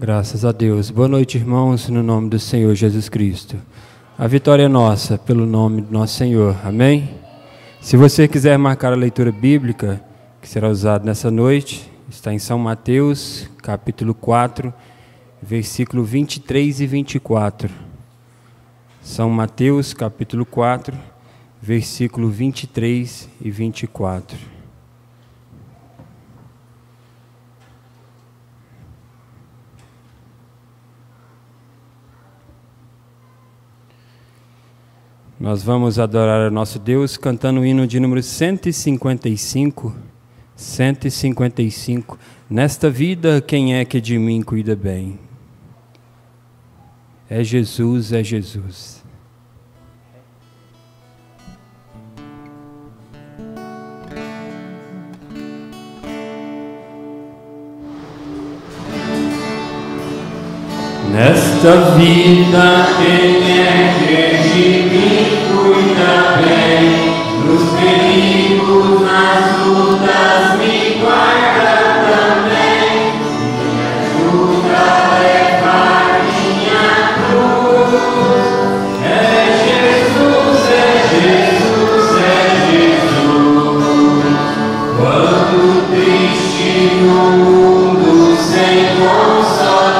Graças a Deus. Boa noite, irmãos, no nome do Senhor Jesus Cristo. A vitória é nossa, pelo nome do nosso Senhor. Amém? Se você quiser marcar a leitura bíblica, que será usada nessa noite, está em São Mateus, capítulo 4, versículo 23 e 24. São Mateus, capítulo 4, versículo 23 e 24. Nós vamos adorar ao nosso Deus cantando o hino de número 155. 155. Nesta vida, quem é que de mim cuida bem? É Jesus, é Jesus. Nesta vida, quem é que de mim cuida bem? Nos perigos, nas lutas, me guarda também. Me ajuda a levar minha cruz. É Jesus, é Jesus, é Jesus. Quando triste no mundo sem consolação,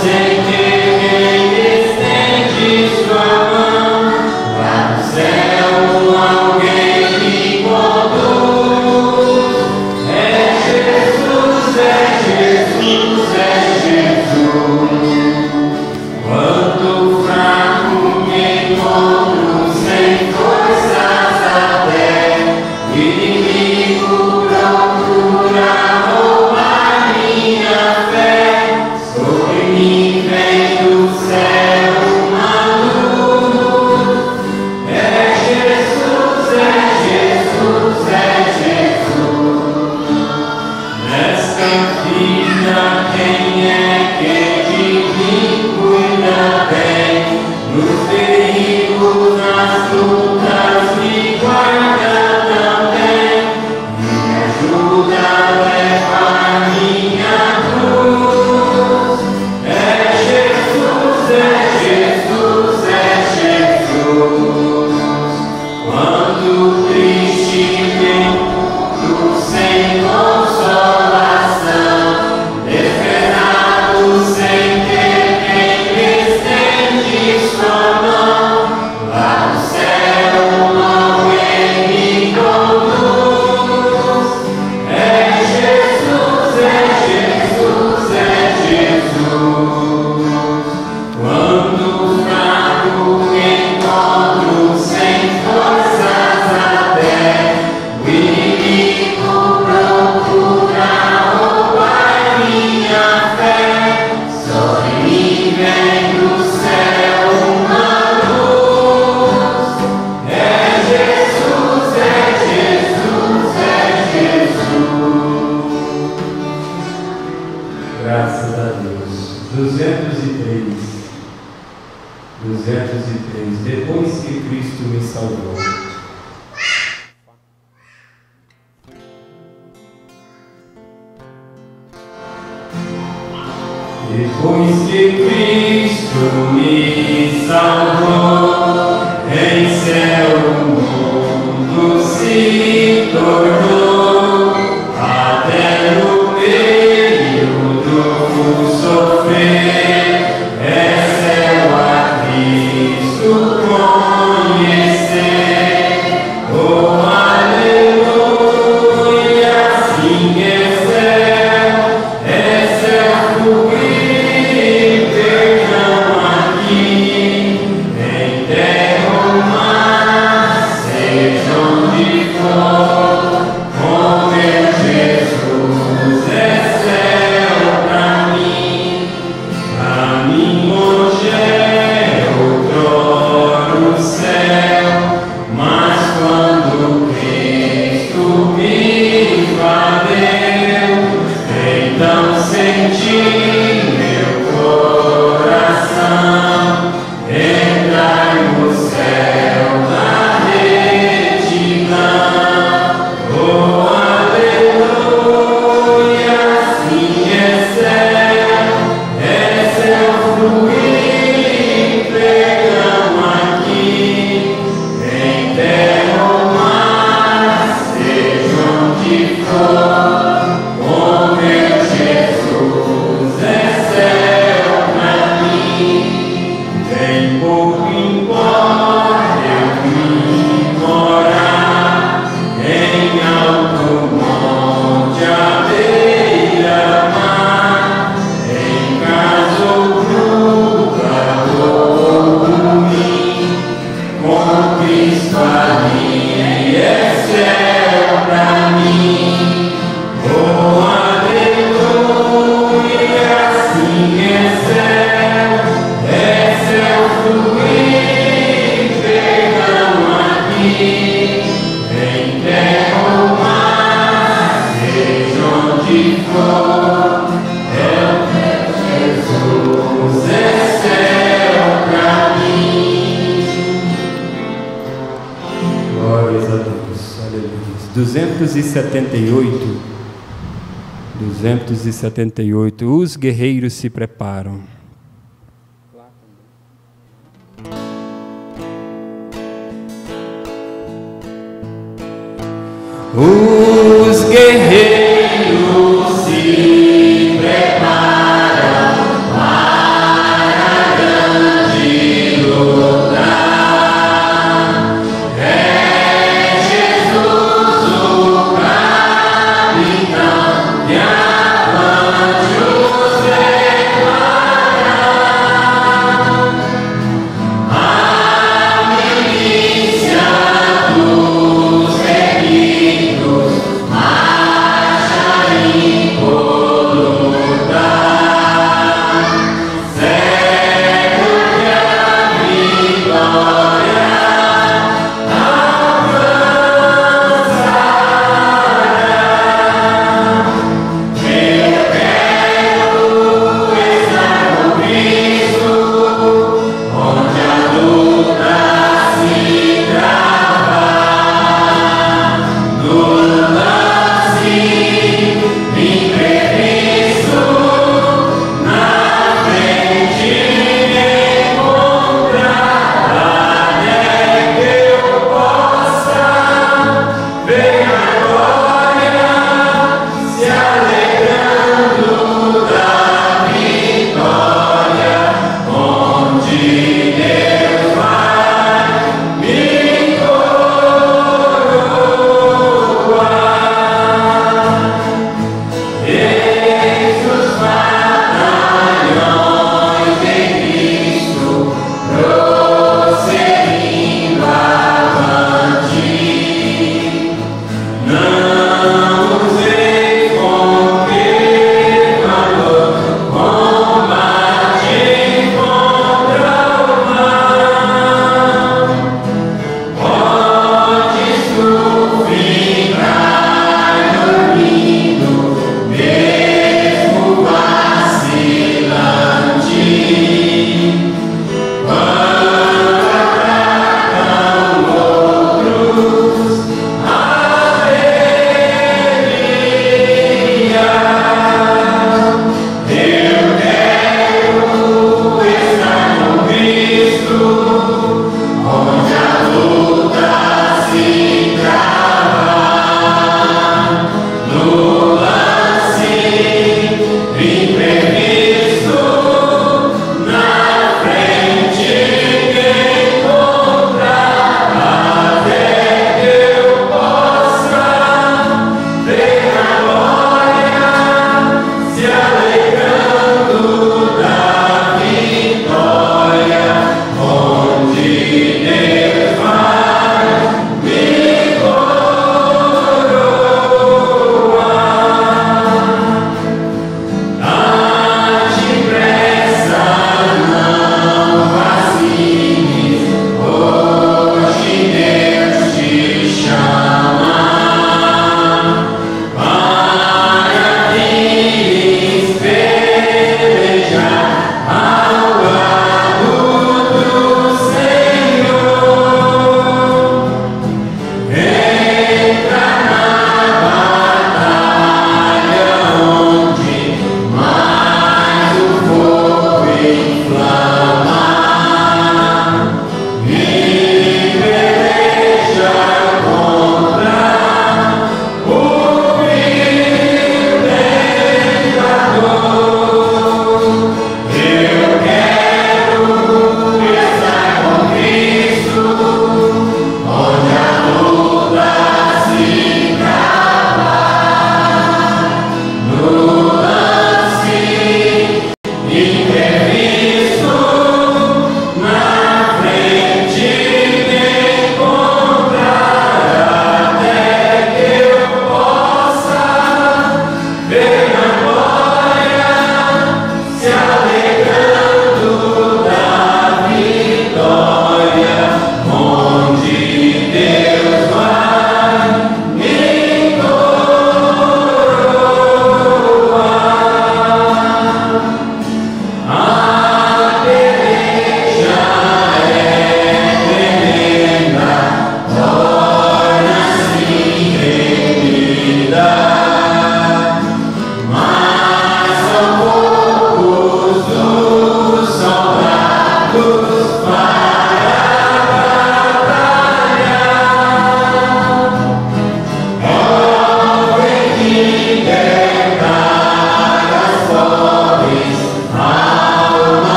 sem ter quem estende sua mão, lá no céu alguém me conduz. É Jesus, é Jesus, é Jesus. Quando fraco me encontro sem forças até, o inimigo procura roubar minha fé. Sobre mim vem do céu uma luz. É Jesus, é Jesus, é Jesus. Nesta vida quem é que de mim cuida bem? Nos perigos, nas lutas me guarda também. Me ajuda a levar minha cruz. É Jesus, é Jesus. Quando triste me encontro sem consolação, desesperado sem ter quem estende sua mão, lá no céu alguém me conduz. É Jesus, é Jesus, é Jesus. Quando fraco me encontro sem forças até, o inimigo procura roubar minha fé. Sobre mim vem do céu uma luz. É Jesus, é Jesus, é Jesus. Graças a Deus. 203. Depois que Cristo me salvou. Depois que Cristo me salvou, em céu o mundo se tornou. Até no meio do sofrer, é céu a Cristo conhecer. Oh, aleluia, assim é céu cobrir, perdão aqui, em terra ou mar, seja onde for. Glórias a Deus, aleluia. 278, 278, os guerreiros se preparam. Os guerreiros se preparam para a grande luta. É Jesus o capitão e avante os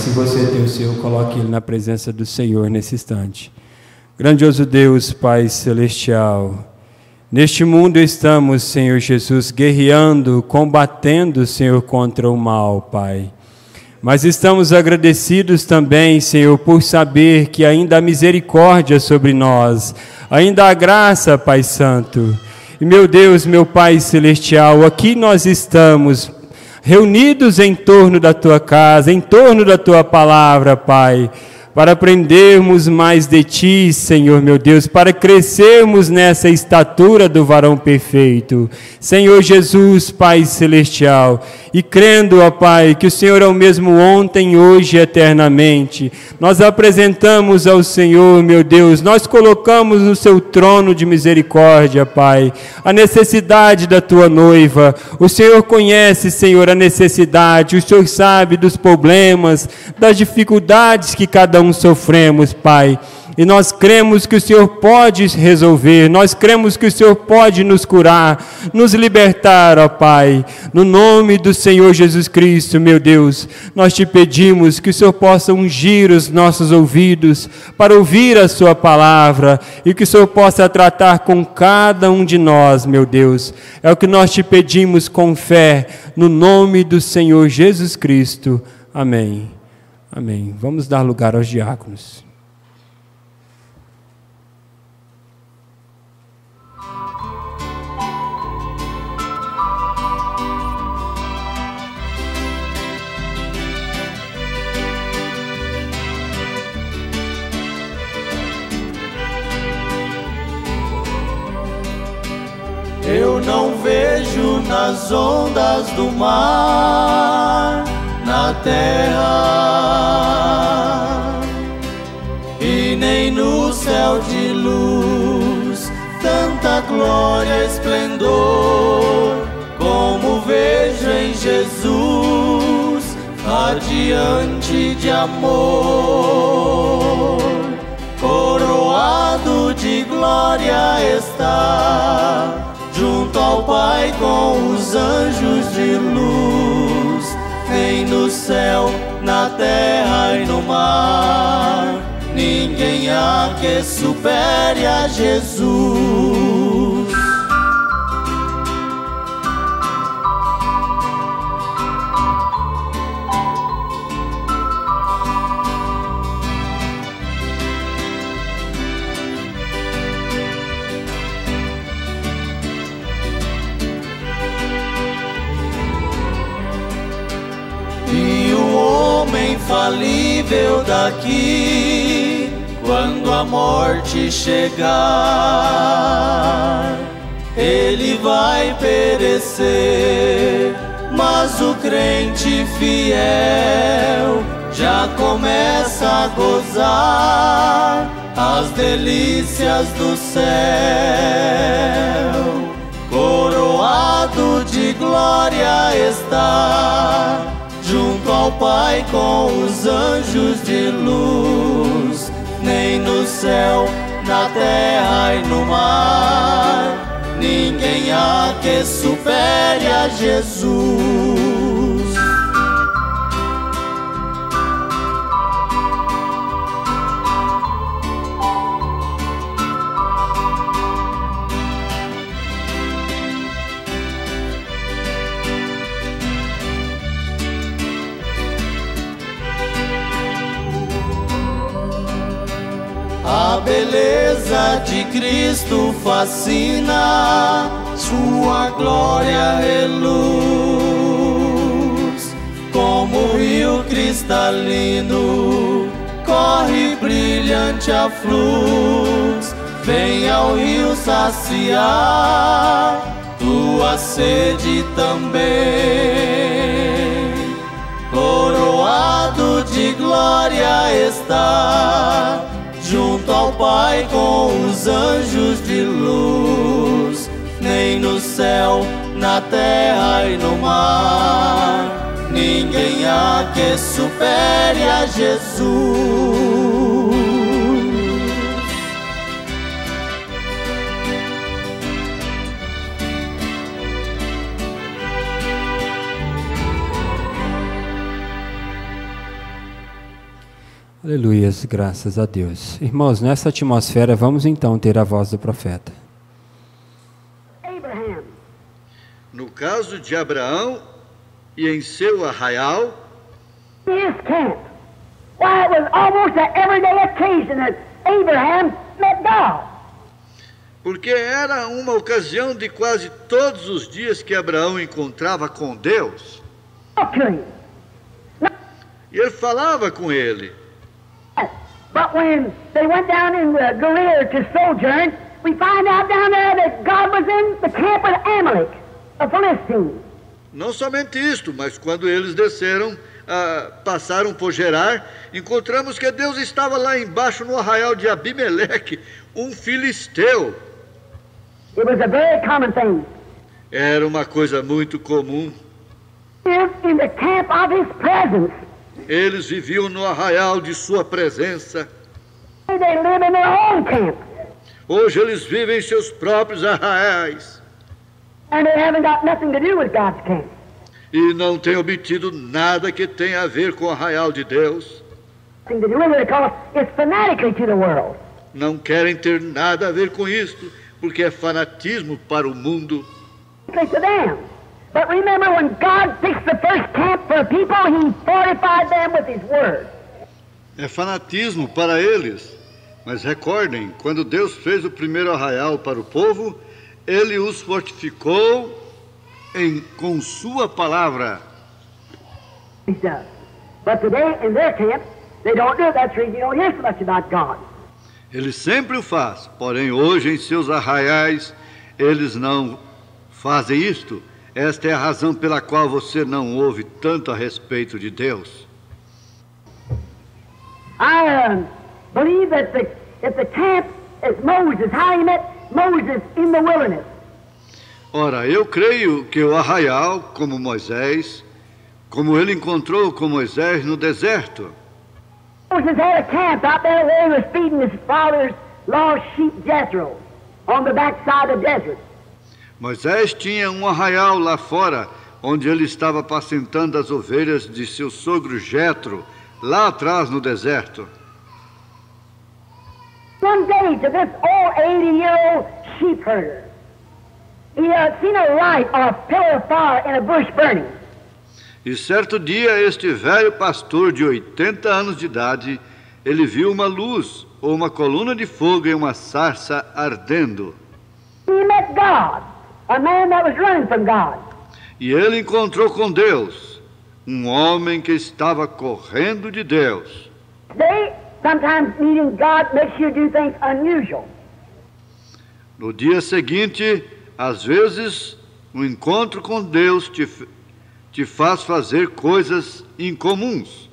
Se você tem o seu, coloque ele na presença do Senhor nesse instante. Grandioso Deus, Pai Celestial, neste mundo estamos, Senhor Jesus, guerreando, combatendo, Senhor, contra o mal, Pai. Mas estamos agradecidos também, Senhor, por saber que ainda há misericórdia sobre nós, ainda há graça, Pai Santo. E meu Deus, meu Pai Celestial, aqui nós estamos reunidos em torno da Tua casa, em torno da Tua palavra, Pai, para aprendermos mais de Ti, Senhor, meu Deus, para crescermos nessa estatura do varão perfeito. Senhor Jesus, Pai Celestial, e crendo, ó Pai, que o Senhor é o mesmo ontem, hoje e eternamente, nós apresentamos ao Senhor, meu Deus, nós colocamos no Seu trono de misericórdia, Pai, a necessidade da Tua noiva. O Senhor conhece, Senhor, a necessidade, o Senhor sabe dos problemas, das dificuldades que cada um sofremos, Pai. E nós cremos que o Senhor pode resolver, nós cremos que o Senhor pode nos curar, nos libertar, ó Pai. No nome do Senhor Jesus Cristo, meu Deus, nós te pedimos que o Senhor possa ungir os nossos ouvidos para ouvir a Sua palavra e que o Senhor possa tratar com cada um de nós, meu Deus. É o que nós te pedimos com fé, no nome do Senhor Jesus Cristo. Amém. Amém. Vamos dar lugar aos diáconos. Eu não vejo nas ondas do mar, na terra, e nem no céu de luz, tanta glória e esplendor, como vejo em Jesus, radiante de amor. Coroado de glória está, junto ao Pai com os anjos de luz, nem no céu, na terra e no mar, ninguém há que supere a Jesus. Infalível daqui, quando a morte chegar, ele vai perecer, mas o crente fiel já começa a gozar as delícias do céu. Coroado de glória está, junto ao Pai com os anjos de luz, nem no céu, na terra e no mar, ninguém há que supere a Jesus. A beleza de Cristo fascina, sua glória reluz, como rio cristalino, corre brilhante a fluxo, vem ao rio saciar tua sede também. Coroado de glória está, junto ao Pai com os anjos de luz, nem no céu, na terra e no mar, ninguém há que supere a Jesus. Aleluias, graças a Deus. Irmãos, nessa atmosfera, vamos então ter a voz do profeta. Abraham. No caso de Abraão e em seu arraial, His camp. Why, it was almost an everyday occasion that Abraham met God. porque era uma ocasião de quase todos os dias que Abraão encontrava com Deus. Talk to him. E ele falava com ele. But when they went down in the Galilea to sojourn, we find out down there that God was in the camp of Amalek, a Philistine. Não somente isto, mas quando eles desceram, passaram por Gerar, encontramos que Deus estava lá embaixo no arraial de Abimeleque, um filisteu. It was a very common thing. Era uma coisa muito comum. Lived in the camp of his presence. Eles viviam no arraial de sua presença. They live in their own camp. Hoje eles vivem em seus próprios arraiais. And they haven't got nothing to do with God's camp. E não têm obtido nada que tenha a ver com o arraial de Deus. Nothing to do with it because it's fanatically to the world. Não querem ter nada a ver com isto, porque é fanatismo para o mundo. To them. But remember, when God fixed the first camp for people, he fortified them with his word. É fanatismo para eles. Mas recordem, quando Deus fez o primeiro arraial para o povo, ele os fortificou com sua palavra. He does. But today, in their camp, they don't do it. That's the reason you don't hear so much about God. Ele sempre o faz, porém hoje em seus arraiais eles não fazem isto. Esta é a razão pela qual você não ouve tanto a respeito de Deus. I believe that the camp is Moses, how he met Moses in the wilderness. Ora, eu creio que o arraial, como Moisés, como ele encontrou com Moisés no deserto. Moses had a camp out there where he was feeding his father's lost sheep Jethro on the backside of the desert. Moisés tinha um arraial lá fora, onde ele estava apacentando as ovelhas de seu sogro Jetro, lá atrás no deserto. One day to this old 80-year-old sheep herder, he had seen a light or a pillar of fire in a bush burning. E certo dia, este velho pastor de 80 anos de idade, ele viu uma luz, ou uma coluna de fogo em uma sarça ardendo. He met God, a man that was running from God. E ele encontrou com Deus, um homem que estava correndo de Deus. Today, sometimes meeting God makes you do things unusual. No dia seguinte, às vezes, o encontro com Deus te faz fazer coisas incomuns.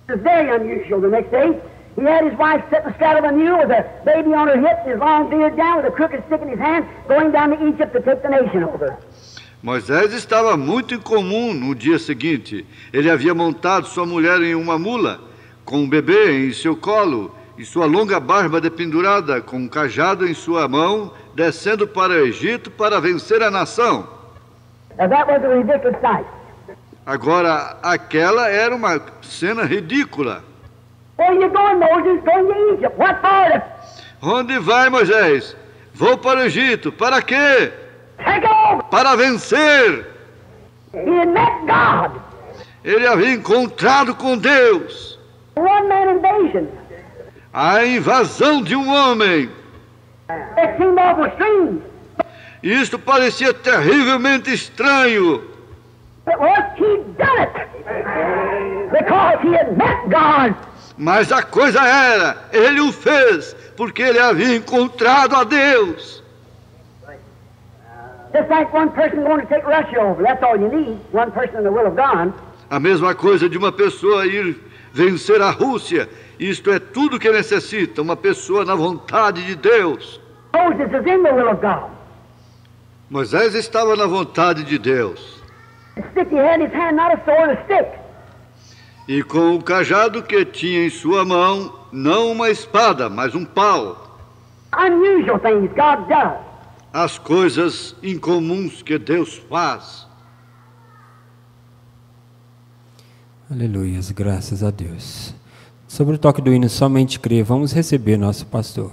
It was very unusual the next day. He had his wife sitting astraddle of a mule with a baby on her hip, his long beard down, with a crooked stick in his hand, going down to Egypt to take the nation over. Moisés estava muito incomum no dia seguinte. Ele havia montado sua mulher em uma mula, com um bebê em seu colo, e sua longa barba dependurada, com um cajado em sua mão, descendo para o Egito para vencer a nação. Now that was a ridiculous sight. Agora, aquela era uma cena ridícula. Where are you going, Moses? Going to Egypt. What for? Onde vai, Moisés? Vou para o Egito. Para quê? Take over. Para vencer. He had met God. Ele havia encontrado com Deus. One-man invasion. A invasão de um homem. It seemed awful strange. Isto parecia terrivelmente estranho. But what? He'd done it. Because he had met God. Mas a coisa era, ele o fez, porque ele havia encontrado a Deus. Just like one person going to take Russia over. That's all you need. One person in the will of God. A mesma coisa de uma pessoa ir vencer a Rússia. Isto é tudo que necessita, uma pessoa na vontade de Deus. Moses is in the will of God. Moisés estava na vontade de Deus. The stick he had in his hand, not a sword, a stick. E com o cajado que tinha em sua mão, não uma espada, mas um pau. Unusual things God does. As coisas incomuns que Deus faz. Aleluias, graças a Deus. Sobre o toque do hino Somente Crer, vamos receber nosso pastor.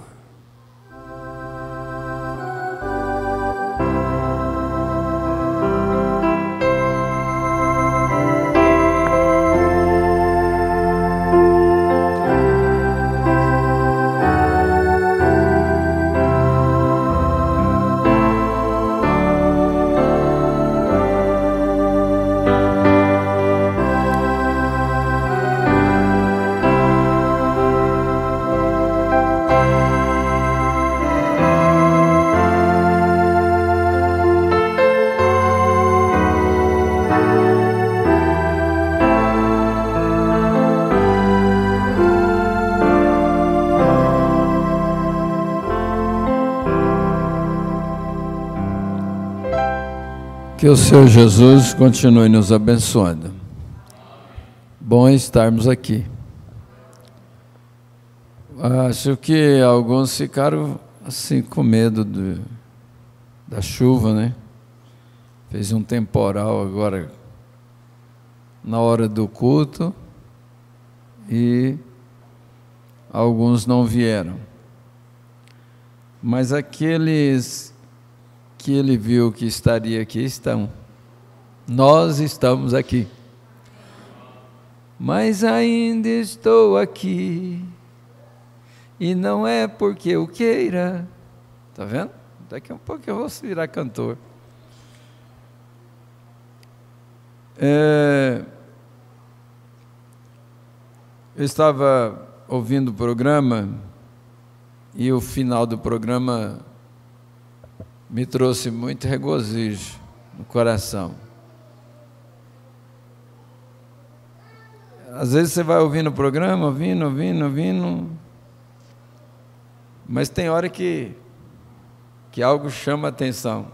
Que o Senhor Jesus continue nos abençoando. Bom estarmos aqui. Acho que alguns ficaram assim com medo da chuva, né? Fez um temporal agora na hora do culto e alguns não vieram. Mas aqueles que ele viu que estaria aqui estão. Nós estamos aqui. Mas ainda estou aqui, e não é porque eu queira. Está vendo? Daqui a um pouco eu vou virar cantor. Eu estava ouvindo o programa, e o final do programa me trouxe muito regozijo no coração. Às vezes você vai ouvindo o programa, ouvindo, mas tem hora que algo chama a atenção.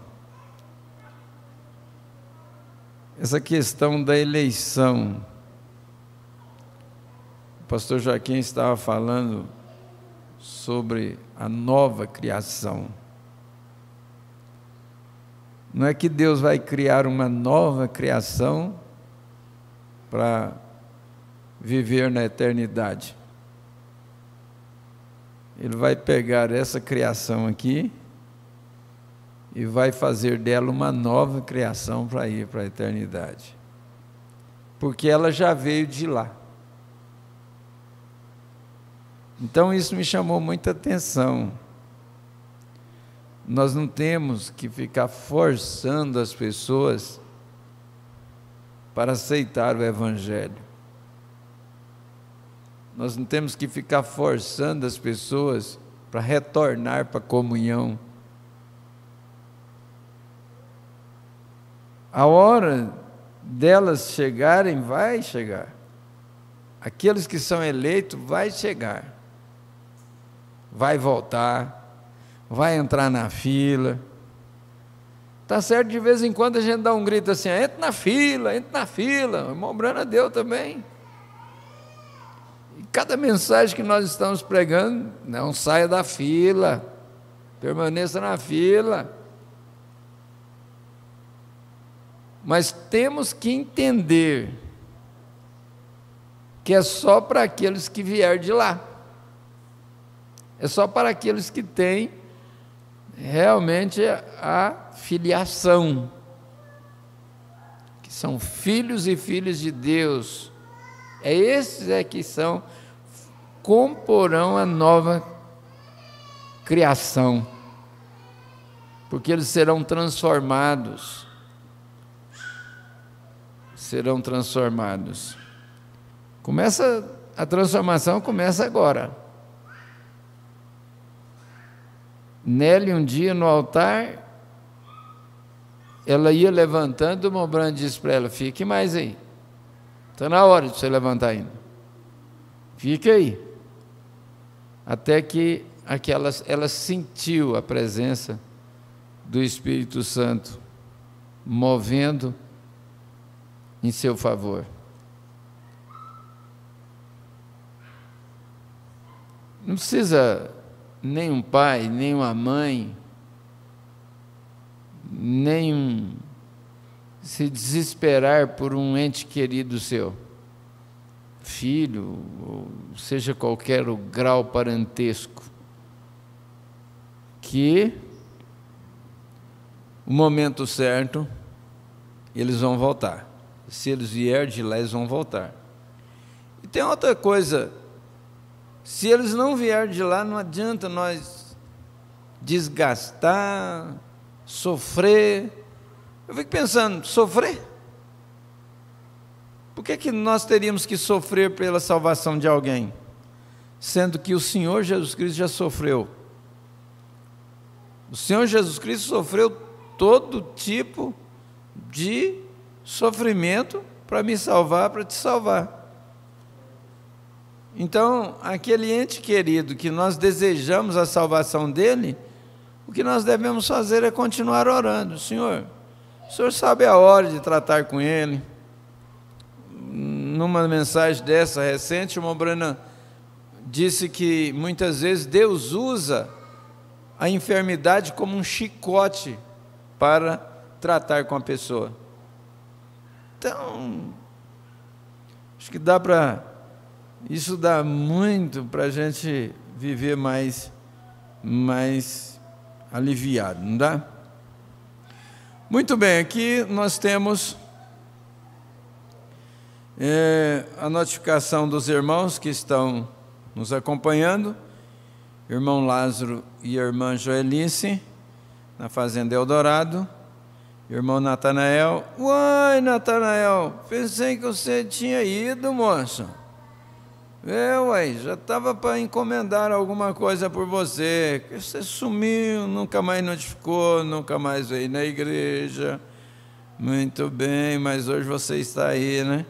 Essa questão da eleição. O pastor Joaquim estava falando sobre a nova criação. Não é que Deus vai criar uma nova criação para viver na eternidade. Ele vai pegar essa criação aqui e vai fazer dela uma nova criação para ir para a eternidade. Porque ela já veio de lá. Então isso me chamou muita atenção. Nós não temos que ficar forçando as pessoas para aceitar o Evangelho. Nós não temos que ficar forçando as pessoas para retornar para a comunhão. A hora delas chegarem, vai chegar. Aqueles que são eleitos, vai chegar. Vai voltar. Vai entrar na fila. Tá certo, de vez em quando a gente dá um grito assim: entra na fila, o irmão Brana deu também. E cada mensagem que nós estamos pregando: não saia da fila, permaneça na fila. Mas temos que entender que é só para aqueles que vieram de lá, é só para aqueles que têm realmente a filiação, que são filhos e filhas de Deus. Esses que comporão a nova criação, porque eles serão transformados. A transformação começa agora. Nelly, um dia no altar, ela ia levantando, o irmão Brando disse para ela: fique mais aí, está na hora de você levantar ainda, fique aí. Até que ela sentiu a presença do Espírito Santo movendo em seu favor. Não precisa nem um pai, nem uma mãe, nem se desesperar por um ente querido seu. filho, ou seja qualquer o grau parentesco, que o momento certo eles vão voltar. Se eles vierem de lá, eles vão voltar. E tem outra coisa, se eles não vierem de lá, não adianta nós desgastar, sofrer. Eu fico pensando, sofrer? Por que nós teríamos que sofrer pela salvação de alguém, sendo que o Senhor Jesus Cristo já sofreu? O Senhor Jesus Cristo sofreu todo tipo de sofrimento para me salvar, para te salvar. Então, aquele ente querido que nós desejamos a salvação dele, o que nós devemos fazer é continuar orando. Senhor, o Senhor sabe a hora de tratar com ele. Numa mensagem dessa recente, o irmão Branham disse que muitas vezes Deus usa a enfermidade como um chicote para tratar com a pessoa. Então, acho que isso dá muito para a gente viver mais aliviado, não dá? Muito bem, aqui nós temos a notificação dos irmãos que estão nos acompanhando, irmão Lázaro e a irmã Joelice, na Fazenda Eldorado, irmão Natanael. Uai, Natanael, pensei que você tinha ido, moço. Uai, já estava para encomendar alguma coisa por você, que você sumiu, nunca mais notificou, nunca mais veio na igreja. Muito bem, mas hoje você está aí, né?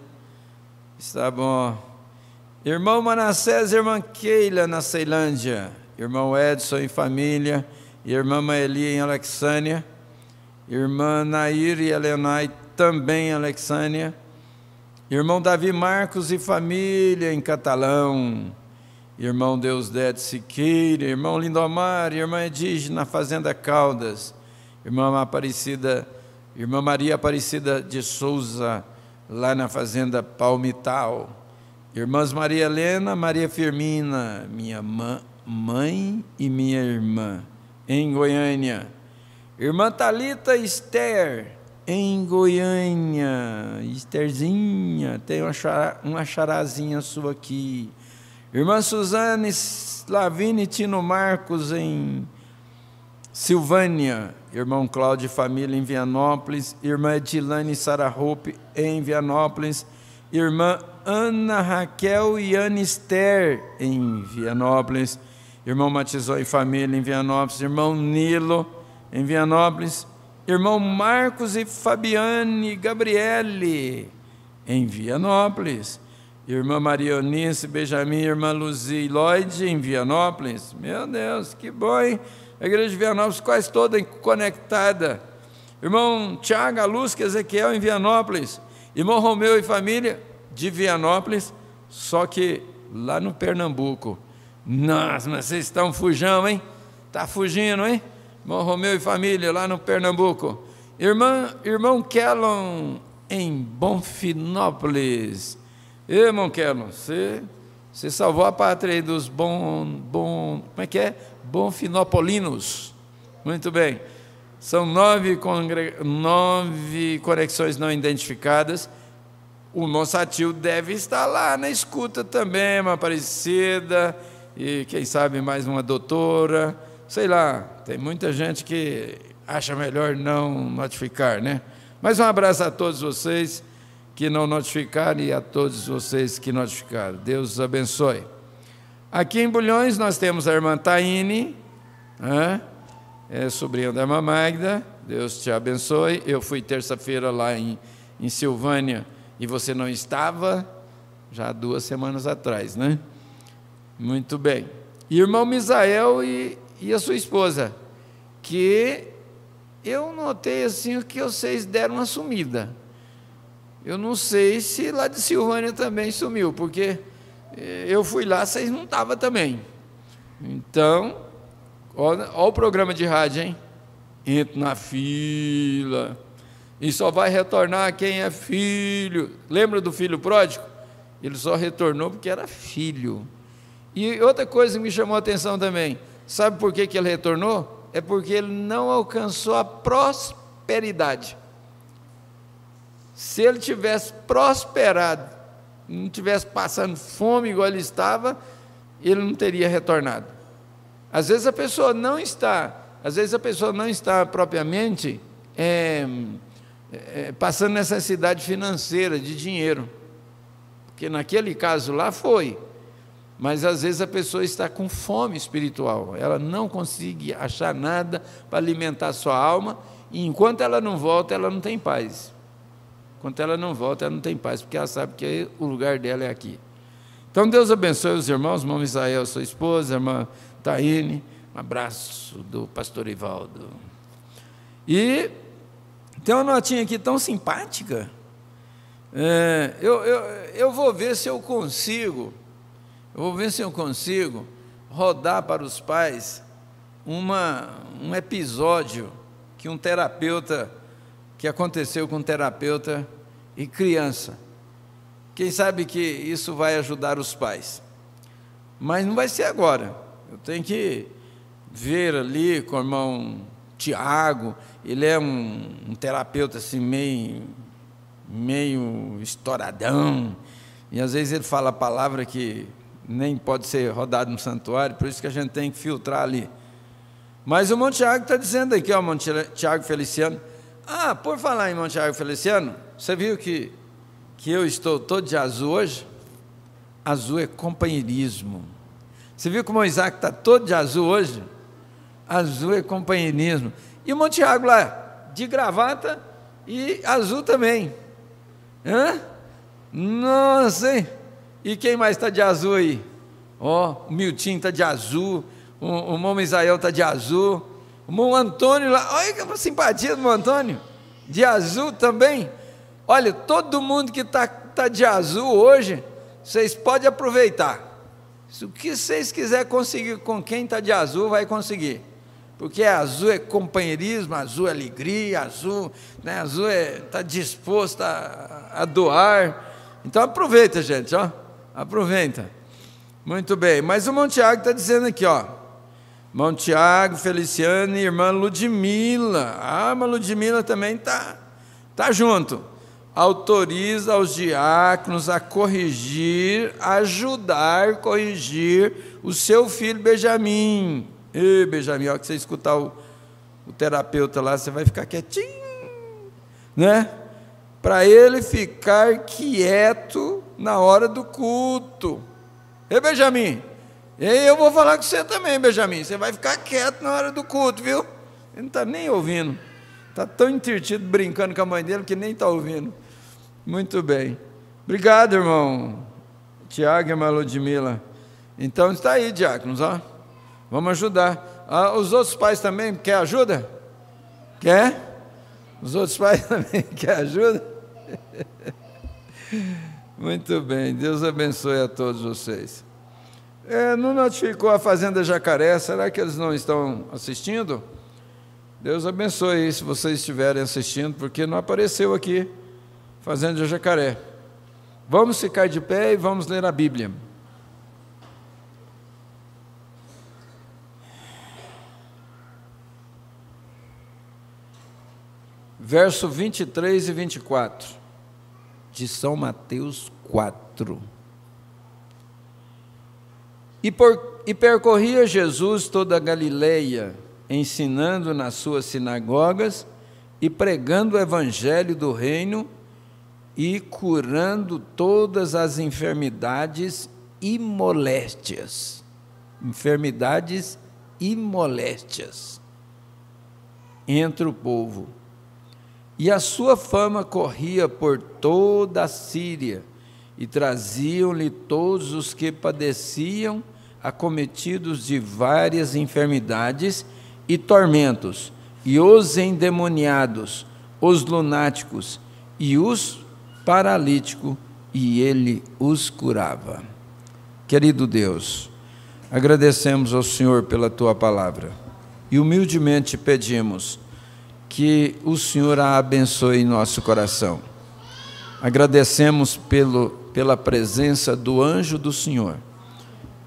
Está bom. Irmão Manassés e irmã Keila na Ceilândia, irmão Edson em família, irmã Maeli em Alexânia, irmã Nair e Elenai também em Alexânia, irmão Davi Marcos e família em Catalão, irmão Deusdete Siqueira, irmão Lindomar, irmã Edige na Fazenda Caldas, irmã Maria Aparecida de Souza, lá na Fazenda Palmital, irmãs Maria Helena, Maria Firmina, minha mãe e minha irmã, em Goiânia, irmã Thalita Esther, em Goiânia, Estherzinha, tem uma charazinha sua aqui, irmã Suzane Lavine Tino Marcos, em Silvânia, irmão Cláudio e família em Vianópolis, irmã Edilane Sara Hope em Vianópolis, irmã Ana Raquel e Ana Esther em Vianópolis, irmão Matizó e família em Vianópolis, irmão Nilo em Vianópolis, irmão Marcos e Fabiane Gabriele em Vianópolis, irmã Maria Eunice, Benjamin, irmã Luzia e Lloyd em Vianópolis. Meu Deus, que bom, hein? A igreja de Vianópolis quase toda conectada. Irmão Tiago, Luz, Ezequiel em Vianópolis. Irmão Romeu e família de Vianópolis, só que lá no Pernambuco. Nossa, mas vocês estão fujão, hein? Está fugindo, hein? Irmão Romeu e família lá no Pernambuco. Irmão Kellon em Bonfinópolis. Irmão Kellon, você salvou a pátria aí dos como é? Bonfinopolinos. Muito bem. São 9 conexões não identificadas. O irmão Satil deve estar lá na escuta também, uma Aparecida, e quem sabe mais uma doutora, sei lá, tem muita gente que acha melhor não notificar, né? Mas um abraço a todos vocês que não notificaram e a todos vocês que notificaram. Deus os abençoe. Aqui em Bulhões nós temos a irmã Taine, sobrinha da irmã Magda, Deus te abençoe. Eu fui terça-feira lá em Silvânia e você não estava, já 2 semanas atrás, né? Muito bem. Irmão Misael e a sua esposa, que eu notei assim que vocês deram uma sumida. Eu não sei se lá de Silvânia também sumiu, porque eu fui lá, vocês não estavam também. Então, olha o programa de rádio, hein? Entra na fila, e só vai retornar quem é filho. Lembra do filho pródigo? Ele só retornou porque era filho. E outra coisa que me chamou a atenção também, sabe por que ele retornou? É porque ele não alcançou a prosperidade. Se ele tivesse prosperado, não tivesse passando fome igual ele estava, ele não teria retornado. Às vezes a pessoa não está propriamente passando necessidade financeira, de dinheiro, porque naquele caso lá foi, mas às vezes a pessoa está com fome espiritual, ela não consegue achar nada para alimentar a sua alma, e enquanto ela não volta, ela não tem paz. Enquanto ela não volta, ela não tem paz, porque ela sabe que o lugar dela é aqui. Então Deus abençoe os irmãos, irmão Isael, sua esposa, irmã Taine, um abraço do pastor Ivaldo. E tem uma notinha aqui tão simpática, eu vou ver se eu consigo, rodar para os pais um episódio que que aconteceu com um terapeuta e criança. Quem sabe que isso vai ajudar os pais. Mas não vai ser agora. Eu tenho que ver ali com o irmão Tiago, ele é um terapeuta assim meio estouradão, e às vezes ele fala palavra que nem pode ser rodado no santuário, por isso que a gente tem que filtrar ali. Mas o irmão Tiago está dizendo aqui, ó, o irmão Tiago Feliciano, por falar em irmão Tiago Feliciano, você viu que eu estou todo de azul hoje? Azul é companheirismo. Você viu como o Isaac está todo de azul hoje? Azul é companheirismo. E o irmão Tiago lá, de gravata e azul também. Nossa, hein? E quem mais está de azul aí? O Miltinho está de azul, o irmão Isael está de azul, o irmão Antônio lá, olha que simpatia do irmão Antônio, de azul também. Olha, todo mundo que está de azul hoje, vocês podem aproveitar. O que vocês quiserem conseguir com quem está de azul, vai conseguir. Porque azul é companheirismo, azul é alegria, azul está disposto a doar. Então aproveita, gente, ó. Aproveita. Muito bem. Mas o irmão Tiago está dizendo aqui, ó. Irmão Tiago, Feliciano e irmã Ludmila. A irmã Ludmila também está junto. Autoriza os diáconos a ajudar a corrigir o seu filho Benjamim. Ei, Benjamim, ó, que você escutar o terapeuta lá, você vai ficar quietinho, né? Para ele ficar quieto na hora do culto. Ei, Benjamim, eu vou falar com você também, Benjamim, você vai ficar quieto na hora do culto, viu? Ele não está nem ouvindo, está tão entretido brincando com a mãe dele que nem está ouvindo. Muito bem, obrigado, irmão Tiago e irmã Ludmila. Então está aí, diáconos, ó. Vamos ajudar. Os outros pais também querem ajuda? Quer? Os outros pais também querem ajuda? Muito bem, Deus abençoe a todos vocês. Não notificou a Fazenda Jacaré, será que eles não estão assistindo? Deus abençoe se vocês estiverem assistindo, porque não apareceu aqui Fazenda Jacaré. Vamos ficar de pé e vamos ler a Bíblia. Verso 23 e 24, de São Mateus 4. E percorria Jesus toda a Galileia, ensinando nas suas sinagogas e pregando o evangelho do reino e curando todas as enfermidades e moléstias. Enfermidades e moléstias entre o povo. E a sua fama corria por toda a Síria, e traziam-lhe todos os que padeciam, acometidos de várias enfermidades e tormentos, e os endemoniados, os lunáticos e os paralíticos, e ele os curava. Querido Deus, agradecemos ao Senhor pela Tua palavra, e humildemente pedimos que o Senhor a abençoe em nosso coração. Agradecemos pela presença do anjo do Senhor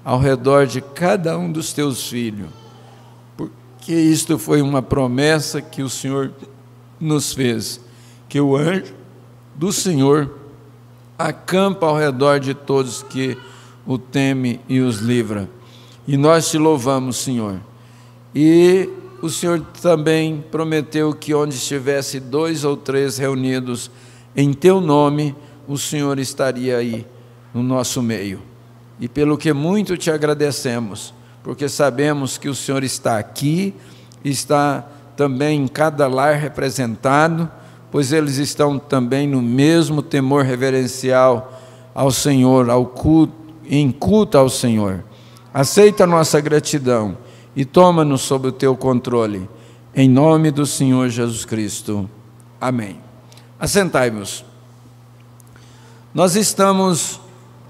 ao redor de cada um dos teus filhos, porque isto foi uma promessa que o Senhor nos fez, que o anjo do Senhor acampa ao redor de todos que o temem e os livra. E nós te louvamos, Senhor. E o Senhor também prometeu que onde estivesse 2 ou 3 reunidos em teu nome, o Senhor estaria aí no nosso meio. E pelo que muito te agradecemos, porque sabemos que o Senhor está aqui, está também em cada lar representado, pois eles estão também no mesmo temor reverencial ao Senhor, em culto ao Senhor. Aceita a nossa gratidão e toma-nos sob o teu controle, em nome do Senhor Jesus Cristo. Amém. Assentai-vos. Nós estamos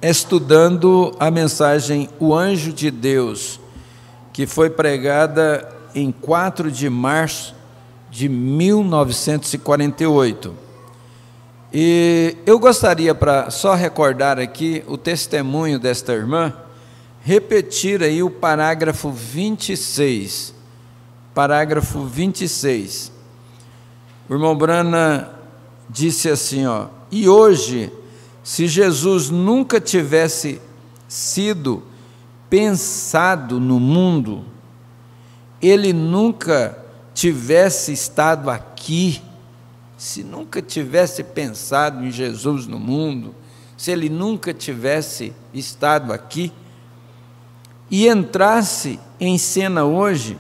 estudando a mensagem O Anjo de Deus, que foi pregada em 4 de março de 1948. E eu gostaria, para só recordar aqui o testemunho desta irmã, repetir aí o parágrafo 26. Parágrafo 26. O irmão Brana disse assim, ó: e hoje, se Jesus nunca tivesse sido pensado no mundo, ele nunca tivesse estado aqui, se nunca tivesse pensado em Jesus no mundo, se ele nunca tivesse estado aqui, e entrasse em cena hoje,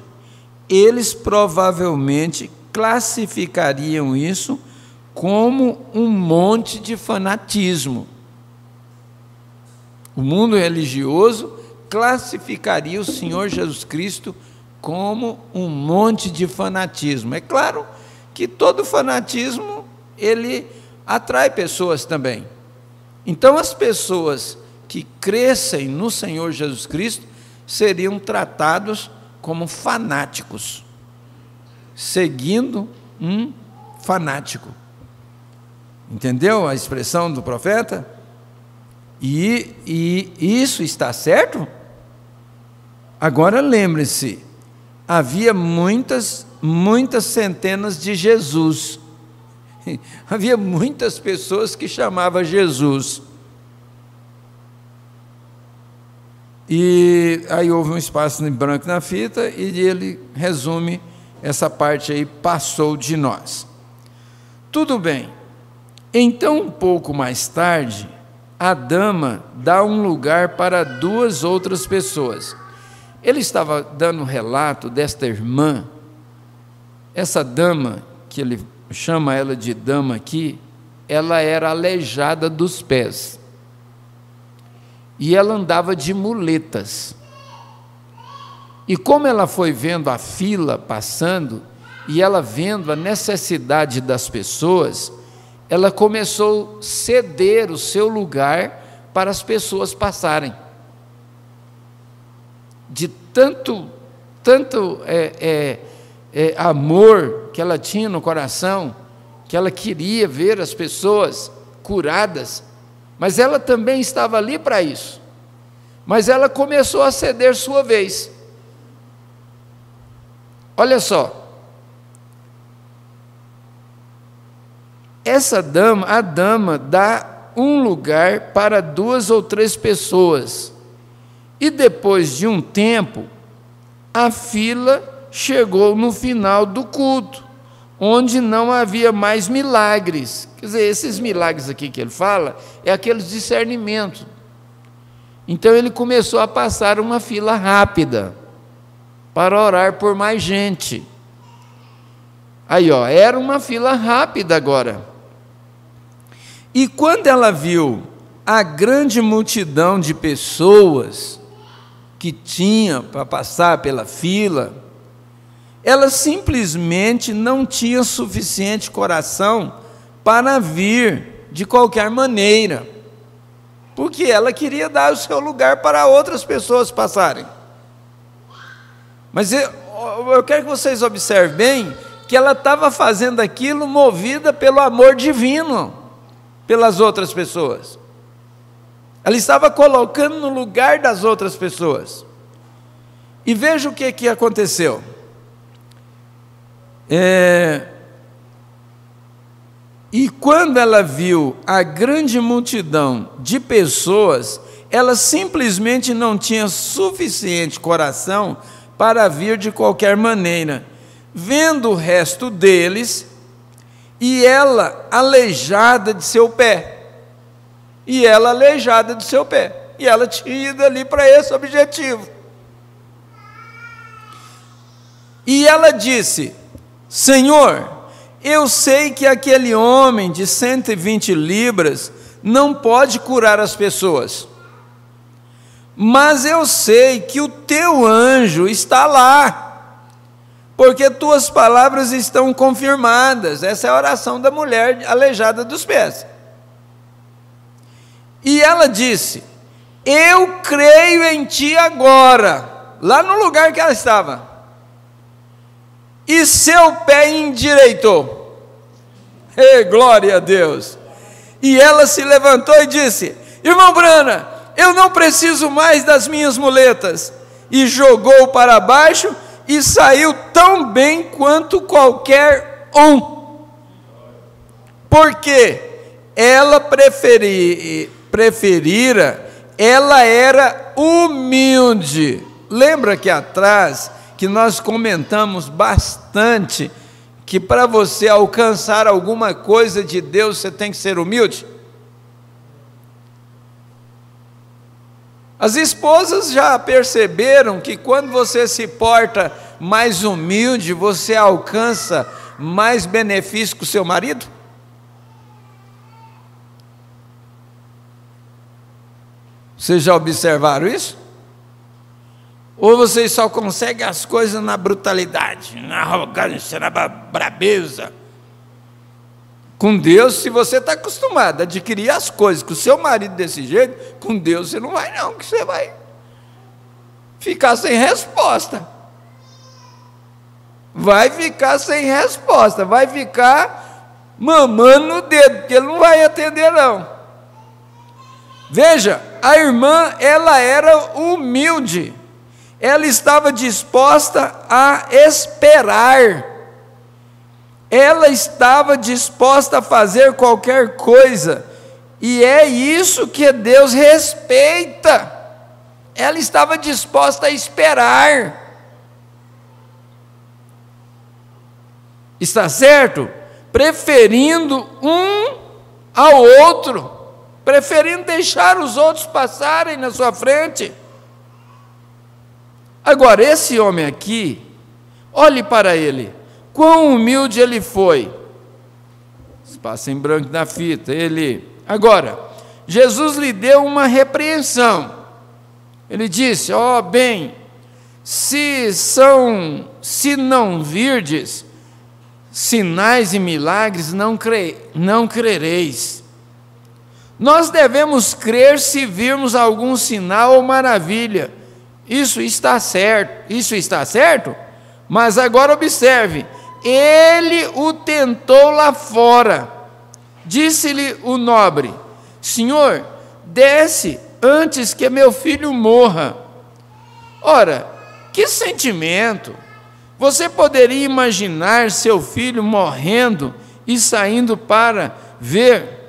eles provavelmente classificariam isso como um monte de fanatismo. O mundo religioso classificaria o Senhor Jesus Cristo como um monte de fanatismo. É claro que todo fanatismo, ele atrai pessoas também. Então, as pessoas que crescem no Senhor Jesus Cristo seriam tratados como fanáticos, seguindo um fanático. Entendeu a expressão do profeta? E isso está certo? Agora lembre-se, havia muitas centenas de Jesus. Havia muitas pessoas que chamavam Jesus. E aí houve um espaço em branco na fita e ele resume essa parte aí, passou de nós. Tudo bem. Então, um pouco mais tarde, a dama dá um lugar para 2 outras pessoas. Ele estava dando um relato desta irmã. Essa dama, que ele chama ela de dama aqui, ela era aleijada dos pés. E ela andava de muletas. E como ela foi vendo a fila passando, e ela vendo a necessidade das pessoas, ela começou a ceder o seu lugar para as pessoas passarem. De tanto amor que ela tinha no coração, que ela queria ver as pessoas curadas, mas ela também estava ali para isso. Mas ela começou a ceder sua vez. Olha só, essa dama, a dama dá um lugar para 2 ou 3 pessoas, e depois de um tempo, a fila chegou no final do culto, onde não havia mais milagres. Quer dizer, esses milagres aqui que ele fala, é aqueles discernimentos. Então ele começou a passar uma fila rápida, para orar por mais gente. Aí, ó, era uma fila rápida agora. E quando ela viu a grande multidão de pessoas que tinha para passar pela fila, ela simplesmente não tinha suficiente coração para vir de qualquer maneira, porque ela queria dar o seu lugar para outras pessoas passarem. Mas eu quero que vocês observem bem que ela estava fazendo aquilo movida pelo amor divino pelas outras pessoas. Ela estava colocando no lugar das outras pessoas. E veja o que aconteceu. E quando ela viu a grande multidão de pessoas, ela simplesmente não tinha suficiente coração para vir de qualquer maneira. Vendo o resto deles, e ela aleijada de seu pé. E ela tinha ido ali para esse objetivo. E ela disse: Senhor, eu sei que aquele homem de 120 libras não pode curar as pessoas, mas eu sei que o teu anjo está lá, porque tuas palavras estão confirmadas. Essa é a oração da mulher aleijada dos pés. E ela disse: eu creio em ti agora, lá no lugar que ela estava. E seu pé endireitou. Glória a Deus. E ela se levantou e disse: irmão Brana, eu não preciso mais das minhas muletas. E jogou para baixo e saiu tão bem quanto qualquer um. Porque ela preferira, ela era humilde. Lembra que atrás que nós comentamos bastante que para você alcançar alguma coisa de Deus você tem que ser humilde? As esposas já perceberam que quando você se porta mais humilde, você alcança mais benefício com o seu marido? Vocês já observaram isso? Ou vocês só conseguem as coisas na brutalidade, na arrogância, na brabeza? Com Deus, se você está acostumado a adquirir as coisas com o seu marido desse jeito, com Deus você não vai não, que você vai ficar sem resposta. Vai ficar sem resposta, vai ficar mamando no dedo, porque ele não vai atender não. Veja, a irmã, ela era humilde. Ela estava disposta a esperar, ela estava disposta a fazer qualquer coisa, e é isso que Deus respeita. Ela estava disposta a esperar, está certo? Preferindo um ao outro, preferindo deixar os outros passarem na sua frente. Agora, esse homem aqui, olhe para ele, quão humilde ele foi. Passa em branco na fita. Agora, Jesus lhe deu uma repreensão. Ele disse: bem, se não virdes sinais e milagres, não crereis. Nós devemos crer se virmos algum sinal ou maravilha. Isso está certo? Mas agora observe, ele o tentou lá fora. Disse-lhe o nobre: Senhor, desce antes que meu filho morra. Ora, que sentimento! Você poderia imaginar seu filho morrendo e saindo para ver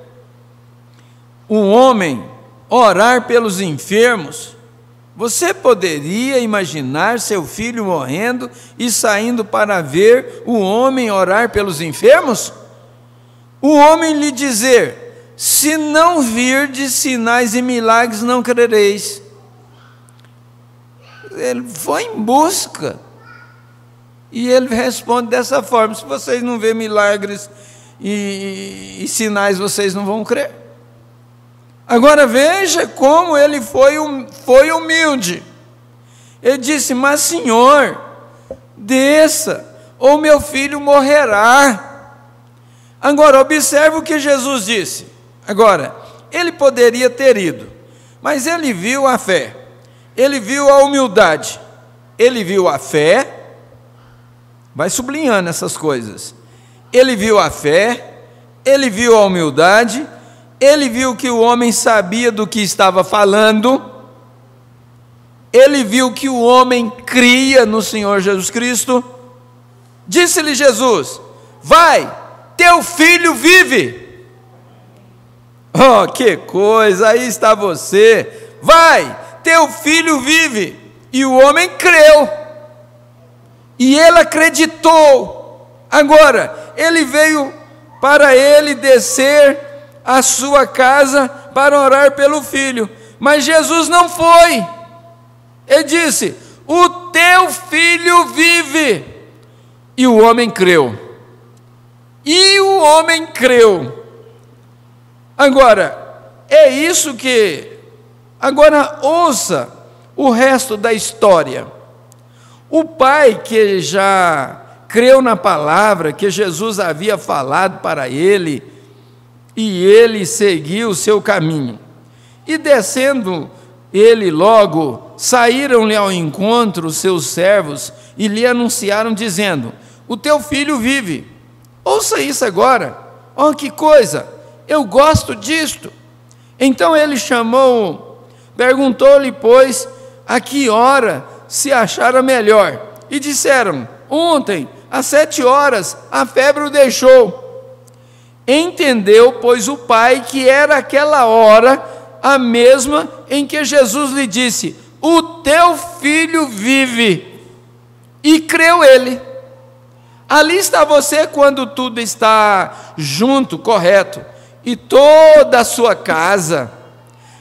um homem orar pelos enfermos? Você poderia imaginar seu filho morrendo e saindo para ver o homem orar pelos enfermos? O homem lhe dizer: se não virdes sinais e milagres, não crereis. Ele foi em busca. E ele responde dessa forma: se vocês não verem milagres e sinais, vocês não vão crer. Agora veja como ele foi humilde. Ele disse: mas Senhor, desça, ou meu filho morrerá. Agora observe o que Jesus disse. Agora, ele poderia ter ido, mas ele viu a fé, ele viu a humildade, ele viu a fé. Vai sublinhando essas coisas. Ele viu a fé, ele viu a humildade, ele viu que o homem sabia do que estava falando, ele viu que o homem cria no Senhor Jesus Cristo. Disse-lhe Jesus: vai, teu filho vive. Oh, que coisa, aí está você, vai, teu filho vive. E o homem creu, e ele acreditou. Agora, ele veio para ele descer à sua casa para orar pelo filho, mas Jesus não foi. Ele disse: o teu filho vive. E o homem creu. E o homem creu. Agora, é isso que... Agora, ouça o resto da história. O pai que já creu na palavra que Jesus havia falado para ele, e ele seguiu o seu caminho. E descendo ele logo, saíram-lhe ao encontro os seus servos e lhe anunciaram, dizendo: o teu filho vive. Ouça isso agora. Oh, que coisa! Eu gosto disto. Então ele chamou, perguntou-lhe, pois, a que hora se achara melhor. E disseram: ontem, às 7 horas, a febre o deixou. Entendeu, pois, o pai que era aquela hora a mesma em que Jesus lhe disse: o teu filho vive. E creu ele. Ali está você quando tudo está junto, correto, e toda a sua casa.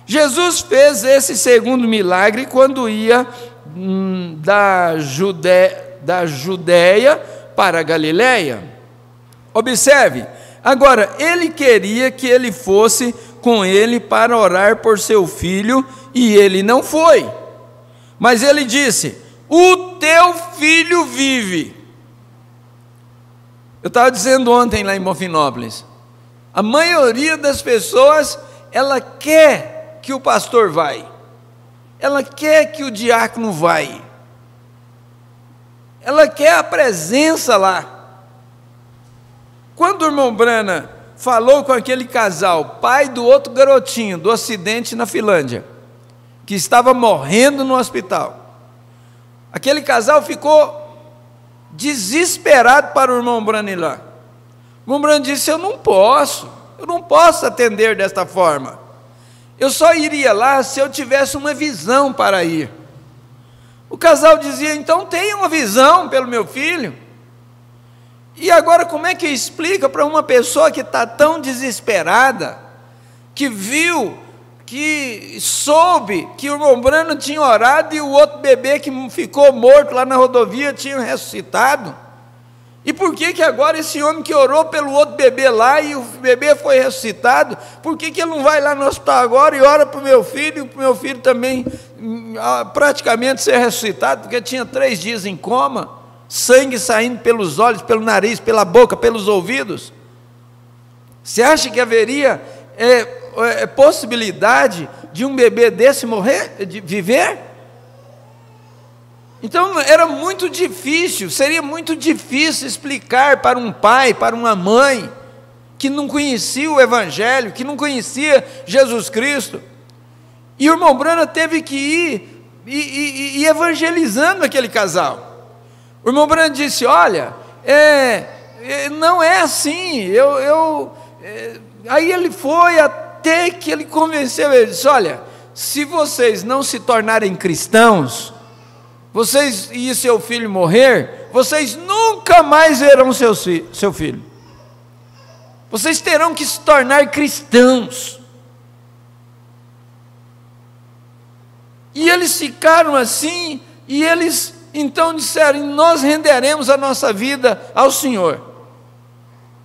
Jesus fez esse segundo milagre quando ia da Judéia para a Galiléia. Observe, agora, ele queria que ele fosse com ele para orar por seu filho, e ele não foi. Mas ele disse: o teu filho vive. Eu estava dizendo ontem lá em Bonfinópolis, a maioria das pessoas, ela quer que o pastor vai, ela quer que o diácono vai, ela quer a presença lá. Quando o irmão Brana falou com aquele casal, pai do outro garotinho, do acidente na Finlândia, que estava morrendo no hospital, aquele casal ficou desesperado para o irmão Brana ir lá. O irmão Brana disse: eu não posso atender desta forma, eu só iria lá se eu tivesse uma visão para ir. O casal dizia: então tenha uma visão pelo meu filho. E agora como é que explica para uma pessoa que está tão desesperada, que viu, que soube que o irmão Brano tinha orado e o outro bebê que ficou morto lá na rodovia tinha ressuscitado? E por que que agora esse homem que orou pelo outro bebê lá e o bebê foi ressuscitado, por que que ele não vai lá no hospital agora e ora para o meu filho, e para o meu filho também praticamente ser ressuscitado, porque tinha 3 dias em coma, sangue saindo pelos olhos, pelo nariz, pela boca, pelos ouvidos? Você acha que haveria possibilidade de um bebê desse morrer, de viver? Então era muito difícil, seria muito difícil explicar para um pai, para uma mãe, que não conhecia o Evangelho, que não conhecia Jesus Cristo. E o irmão Brana teve que ir evangelizando aquele casal. O irmão Brana disse: olha, não é assim. Aí ele foi até que ele convenceu, ele disse: olha, se vocês não se tornarem cristãos, vocês e seu filho morrer, vocês nunca mais verão seu filho. Vocês terão que se tornar cristãos. E eles ficaram assim, e eles então disseram: nós renderemos a nossa vida ao Senhor.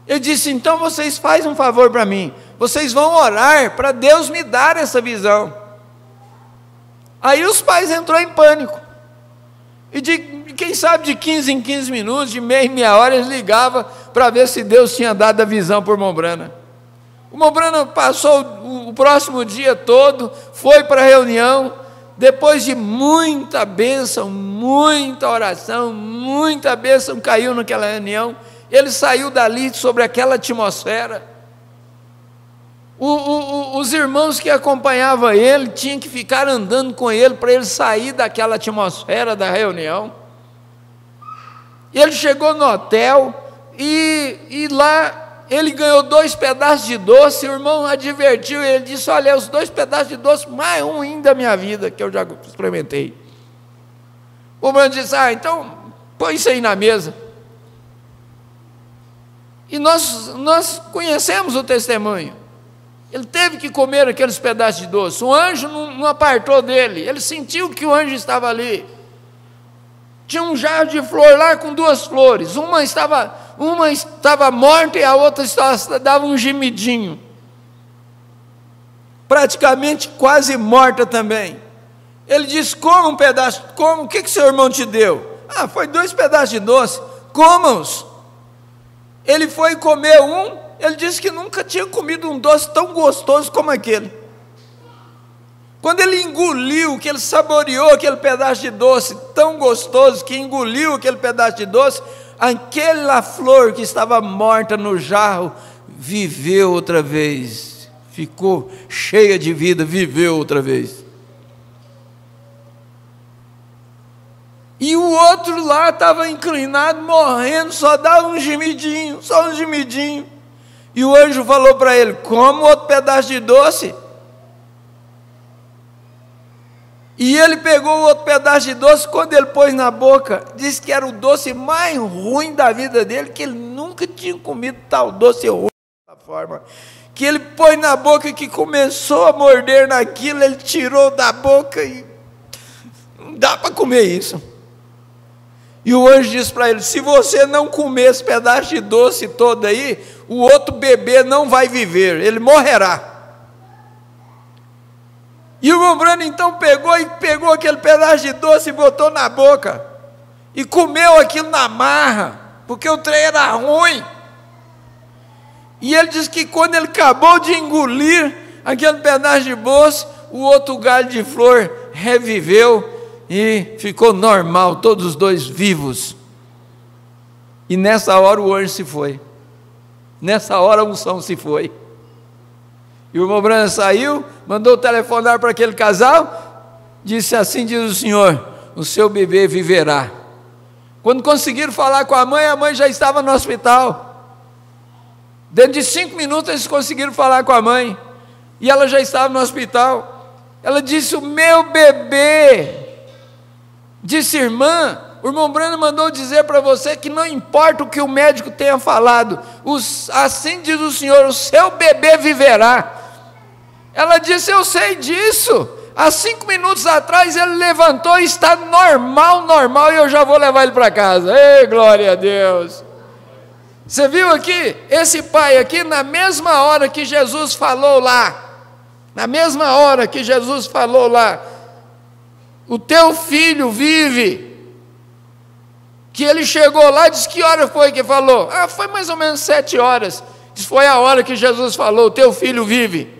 Ele disse: então vocês fazem um favor para mim, vocês vão orar para Deus me dar essa visão. Aí os pais entraram em pânico, e quem sabe de 15 em 15 minutos, de meia em meia hora, eles ligavam para ver se Deus tinha dado a visão para o irmão Brana. O irmão Brana passou o próximo dia todo, foi para a reunião, depois de muita bênção, muita oração, muita bênção caiu naquela reunião, ele saiu dali sobre aquela atmosfera. Os irmãos que acompanhavam ele tinham que ficar andando com ele para ele sair daquela atmosfera da reunião. Ele chegou no hotel e lá ele ganhou 2 pedaços de doce. O irmão advertiu, ele disse: olha, os 2 pedaços de doce mais ruim da minha vida que eu já experimentei. O irmão disse: então põe isso aí na mesa. E nós conhecemos o testemunho. Ele teve que comer aqueles pedaços de doce. O anjo não apartou dele. Ele sentiu que o anjo estava ali. Tinha um jarro de flor lá com 2 flores. Uma estava morta e a outra dava um gemidinho. Praticamente quase morta também. Ele disse: coma um pedaço. Como? O que seu irmão te deu? Foi 2 pedaços de doce. Coma-os. Ele foi comer um. Ele disse que nunca tinha comido um doce tão gostoso como aquele. Quando ele engoliu, que ele saboreou aquele pedaço de doce tão gostoso, que engoliu aquele pedaço de doce, aquela flor que estava morta no jarro viveu outra vez, ficou cheia de vida, viveu outra vez. E o outro lá estava inclinado, morrendo, só dava um gemidinho, só um gemidinho. E o anjo falou para ele: coma outro pedaço de doce. E ele pegou o outro pedaço de doce. Quando ele pôs na boca, disse que era o doce mais ruim da vida dele, que ele nunca tinha comido tal doce ruim dessa forma. Que ele pôs na boca, que começou a morder naquilo, ele tirou da boca e não dá para comer isso. E o anjo disse para ele: se você não comer esse pedaço de doce todo aí, o outro bebê não vai viver, ele morrerá. E o irmão Branham então pegou aquele pedaço de doce e botou na boca, e comeu aquilo na marra, porque o trem era ruim. E ele disse que quando ele acabou de engolir aquele pedaço de doce, o outro galho de flor reviveu e ficou normal, todos os 2 vivos. E nessa hora o anjo se foi. Nessa hora a unção se foi. E o irmão Branham saiu, mandou telefonar para aquele casal, disse: assim diz o Senhor, o seu bebê viverá. Quando conseguiram falar com a mãe já estava no hospital. Dentro de 5 minutos eles conseguiram falar com a mãe, e ela já estava no hospital. Ela disse: o meu bebê. Disse: irmã, o irmão Branham mandou dizer para você que não importa o que o médico tenha falado, assim diz o Senhor, o seu bebê viverá. Ela disse: eu sei disso, há 5 minutos atrás ele levantou e está normal, e eu já vou levar ele para casa. Ei, glória a Deus! Você viu aqui, esse pai aqui, na mesma hora que Jesus falou lá, o teu filho vive. Que ele chegou lá, disse: que hora foi que falou? Foi mais ou menos 7 horas. Disse: foi a hora que Jesus falou, o teu filho vive.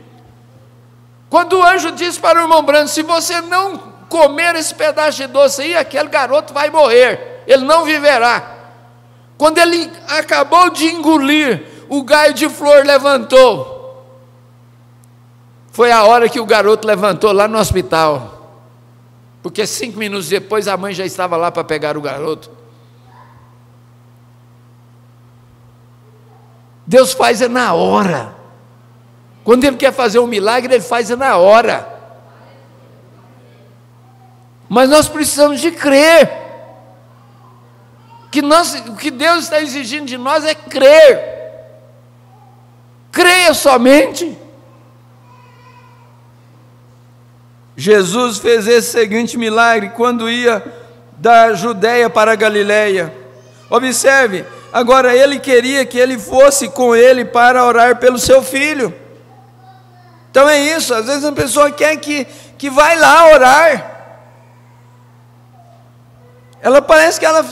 Quando o anjo disse para o irmão Branham: se você não comer esse pedaço de doce aí, aquele garoto vai morrer, ele não viverá. Quando ele acabou de engolir, o galho de flor levantou. Foi a hora que o garoto levantou lá no hospital, porque 5 minutos depois a mãe já estava lá para pegar o garoto. Deus faz na hora. Quando Ele quer fazer um milagre, Ele faz na hora. Mas nós precisamos de crer. O que Deus está exigindo de nós é crer. Creia somente. Jesus fez esse seguinte milagre quando ia da Judeia para a Galileia. Observe, agora ele queria que ele fosse com ele para orar pelo seu filho. Então é isso, às vezes a pessoa quer que vai lá orar. Ela parece que ela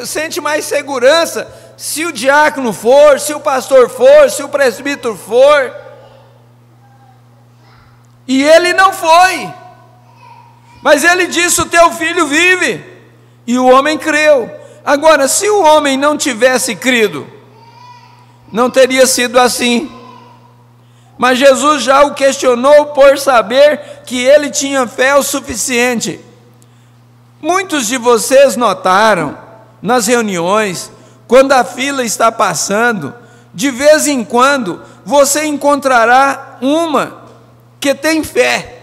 sente mais segurança se o diácono for, se o pastor for, se o presbítero for. E ele não foi. Mas ele disse: o teu filho vive. E o homem creu. Agora, se o homem não tivesse crido, não teria sido assim. Mas Jesus já o questionou por saber que ele tinha fé o suficiente. Muitos de vocês notaram, nas reuniões, quando a fila está passando, de vez em quando, você encontrará uma que tem fé,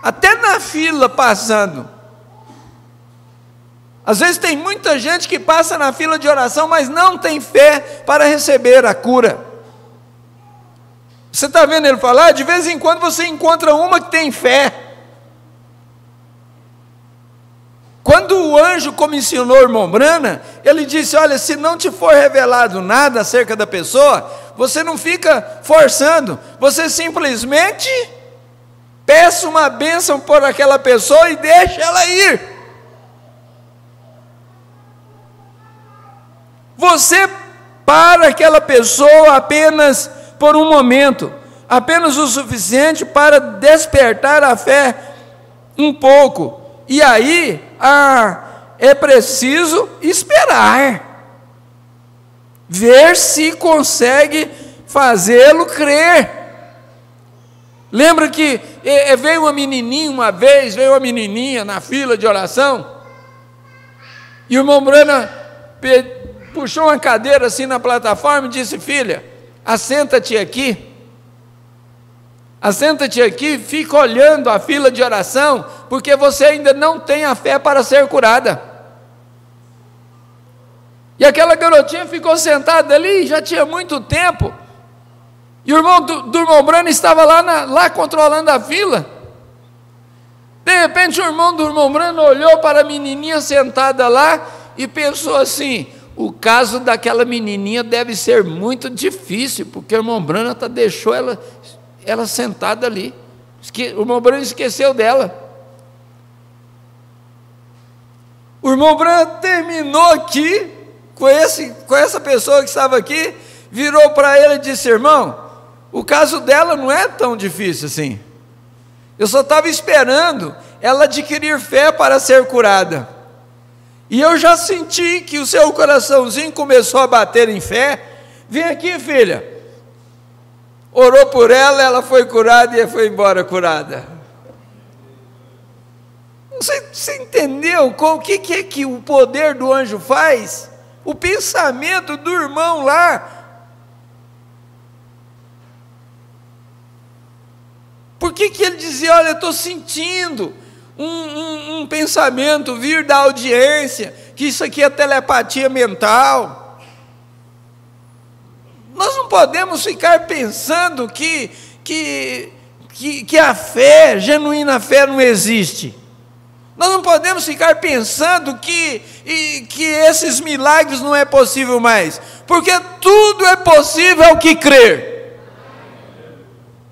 até na fila passando. Às vezes tem muita gente que passa na fila de oração, mas não tem fé para receber a cura. Você está vendo ele falar? De vez em quando você encontra uma que tem fé. Quando o anjo comissionou o irmão Branham, ele disse: olha, se não te for revelado nada acerca da pessoa, você não fica forçando, você simplesmente peça uma bênção por aquela pessoa e deixa ela ir. Você para aquela pessoa apenas por um momento, apenas o suficiente para despertar a fé um pouco. E aí, é preciso esperar, ver se consegue fazê-lo crer. Lembra que veio uma menininha uma vez, veio uma menininha na fila de oração, e o irmão Branham puxou uma cadeira assim na plataforma e disse: filha, assenta-te aqui, fica olhando a fila de oração, porque você ainda não tem a fé para ser curada. E aquela garotinha ficou sentada ali, já tinha muito tempo, e o irmão do irmão Branham estava lá controlando a fila. De repente o irmão do irmão Branham olhou para a menininha sentada lá e pensou assim: o caso daquela menininha deve ser muito difícil, porque o irmão Branham deixou ela sentada ali. O irmão Branham esqueceu dela. O irmão Branham terminou aqui com essa pessoa que estava aqui, virou para ele e disse: irmão, o caso dela não é tão difícil assim. Eu só estava esperando ela adquirir fé para ser curada. E eu já senti que o seu coraçãozinho começou a bater em fé. Vem aqui, filha. Orou por ela, ela foi curada e foi embora curada. Você entendeu o que é que o poder do anjo faz? O pensamento do irmão lá. Por que ele dizia: olha, eu estou sentindo um pensamento vir da audiência, que isso aqui é telepatia mental. Nós não podemos ficar pensando que a fé, genuína fé, não existe. Nós não podemos ficar pensando que esses milagres não é possível mais, porque tudo é possível ao que crer.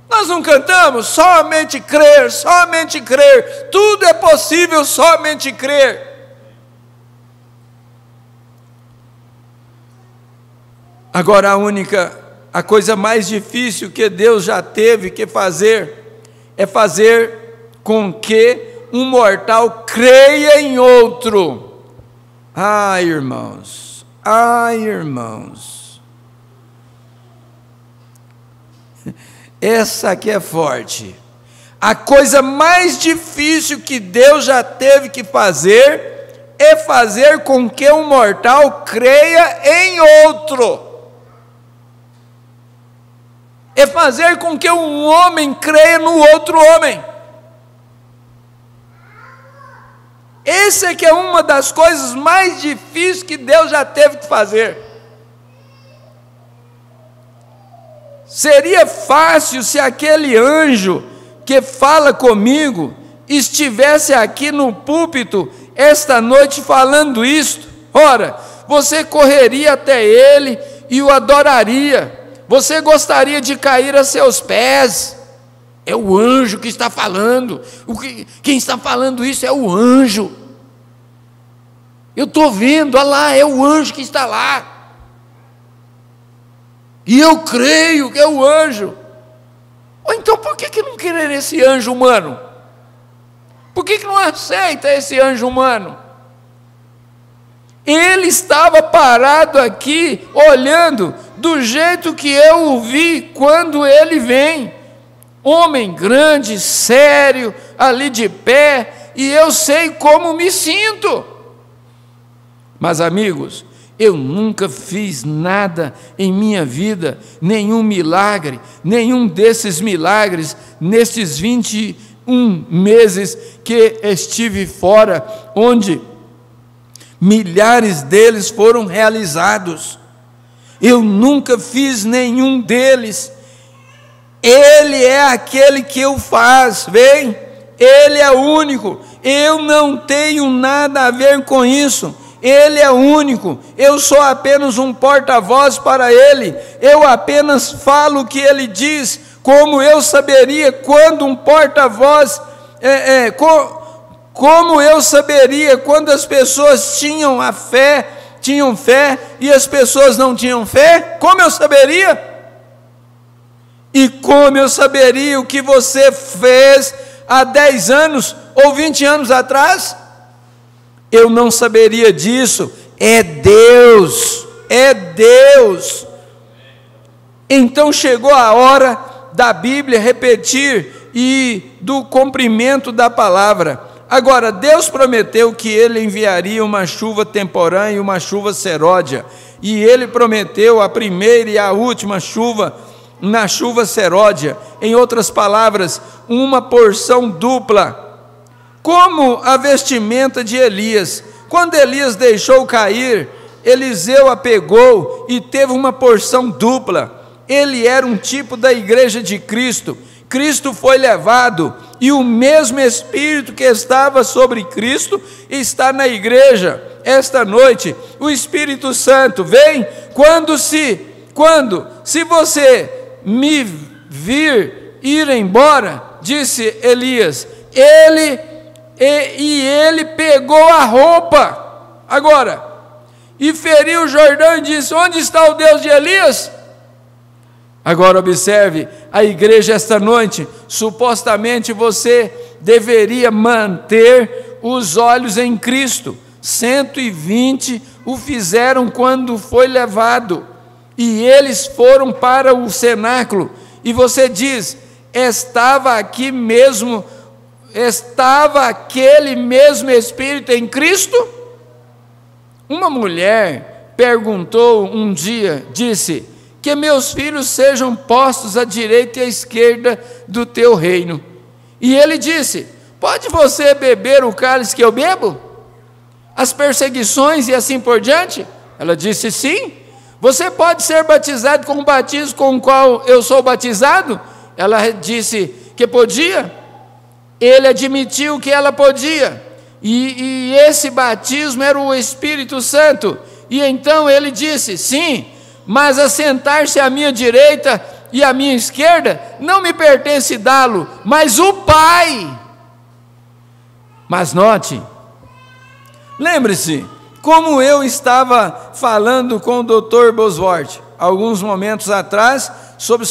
Nós não cantamos somente crer, tudo é possível somente crer. Agora a coisa mais difícil que Deus já teve que fazer, é fazer com que um mortal creia em outro. Irmãos, essa aqui é forte. A coisa mais difícil que Deus já teve que fazer é fazer com que um mortal creia em outro. É fazer com que um homem creia no outro homem. Essa é que é uma das coisas mais difíceis que Deus já teve que fazer. Seria fácil se aquele anjo que fala comigo estivesse aqui no púlpito esta noite falando isto. Ora, você correria até ele e o adoraria. Você gostaria de cair a seus pés. É o anjo que está falando. Quem está falando isso é o anjo. Eu estou vendo, olha lá, é o anjo que está lá. E eu creio que é o anjo. Ou então por que não querer esse anjo humano? Por que não aceita esse anjo humano? Ele estava parado aqui, olhando do jeito que eu o vi quando ele vem. Homem grande, sério, ali de pé, e eu sei como me sinto. Mas, amigos, eu nunca fiz nada em minha vida, nenhum milagre, nenhum desses milagres, nesses 21 meses que estive fora, onde milhares deles foram realizados. Eu nunca fiz nenhum deles. Ele é aquele que o faz, vem? Ele é único. Eu não tenho nada a ver com isso. Ele é único, eu sou apenas um porta-voz para Ele, eu apenas falo o que Ele diz. Como eu saberia quando um porta-voz, como eu saberia quando as pessoas tinham fé e as pessoas não tinham fé? Como eu saberia? E como eu saberia o que você fez há 10 anos ou 20 anos atrás? Eu não saberia disso. É Deus, é Deus. Então chegou a hora da Bíblia repetir e do cumprimento da palavra. Agora, Deus prometeu que Ele enviaria uma chuva temporânea e uma chuva seródia, e Ele prometeu a primeira e a última chuva na chuva seródia, em outras palavras, uma porção dupla, como a vestimenta de Elias. Quando Elias deixou cair, Eliseu a pegou e teve uma porção dupla. Ele era um tipo da igreja de Cristo. Cristo foi levado, e o mesmo Espírito que estava sobre Cristo está na igreja esta noite. O Espírito Santo vem se você me vir ir embora, disse Elias, ele pegou a roupa, agora, e feriu o Jordão e disse: onde está o Deus de Elias? Agora observe, a igreja esta noite, supostamente você deveria manter os olhos em Cristo. 120 o fizeram quando foi levado, e eles foram para o cenáculo, e você diz: estava aquele mesmo Espírito em Cristo? Uma mulher perguntou um dia, disse: que meus filhos sejam postos à direita e à esquerda do teu reino. E ele disse: pode você beber o cálice que eu bebo? As perseguições e assim por diante? Ela disse: sim. Você pode ser batizado com o batismo com o qual eu sou batizado? Ela disse que podia. Ele admitiu que ela podia, e esse batismo era o Espírito Santo. E então ele disse: sim, mas assentar-se à minha direita e à minha esquerda não me pertence dá-lo, mas o Pai. Mas note, lembre-se, como eu estava falando com o Dr. Bosworth alguns momentos atrás sobre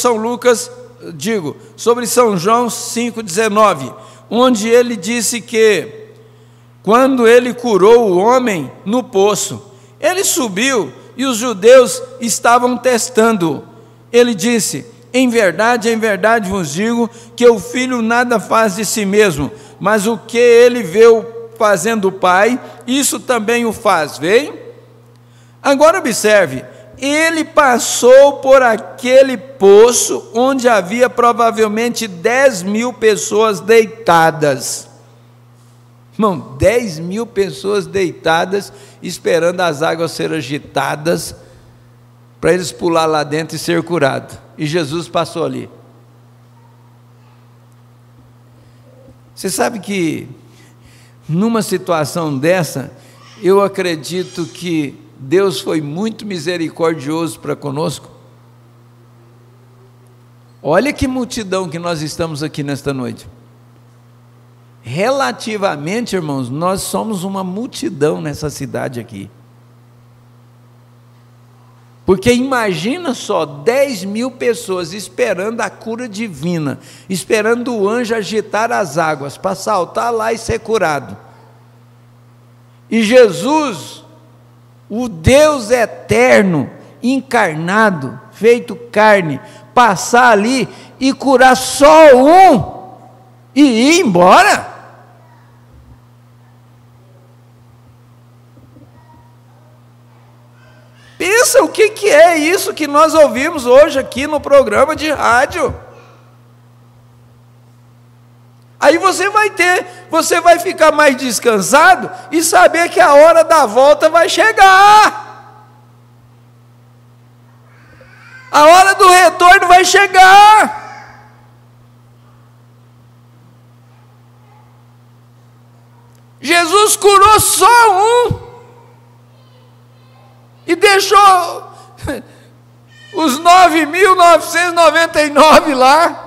sobre São João 5,19, onde ele disse que quando ele curou o homem no poço, ele subiu e os judeus estavam testando. Ele disse: em verdade vos digo que o filho nada faz de si mesmo, mas o que ele vê fazendo o Pai, isso também o faz. Vem? Agora observe, ele passou por aquele poço onde havia provavelmente 10.000 pessoas deitadas. Irmão, 10.000 pessoas deitadas, esperando as águas serem agitadas, para eles pular lá dentro e ser curado. E Jesus passou ali. Você sabe que, numa situação dessa, eu acredito que Deus foi muito misericordioso para conosco. Olha que multidão que nós estamos aqui nesta noite. Relativamente, irmãos, nós somos uma multidão nessa cidade aqui. Porque imagina só, 10.000 pessoas esperando a cura divina, esperando o anjo agitar as águas, para saltar lá e ser curado. E Jesus, o Deus eterno, encarnado, feito carne, passar ali e curar só um e ir embora? Pensa o que é isso que nós ouvimos hoje aqui no programa de rádio. Aí você vai ficar mais descansado e saber que a hora da volta vai chegar. A hora do retorno vai chegar. Jesus curou só um e deixou os 9.999 lá,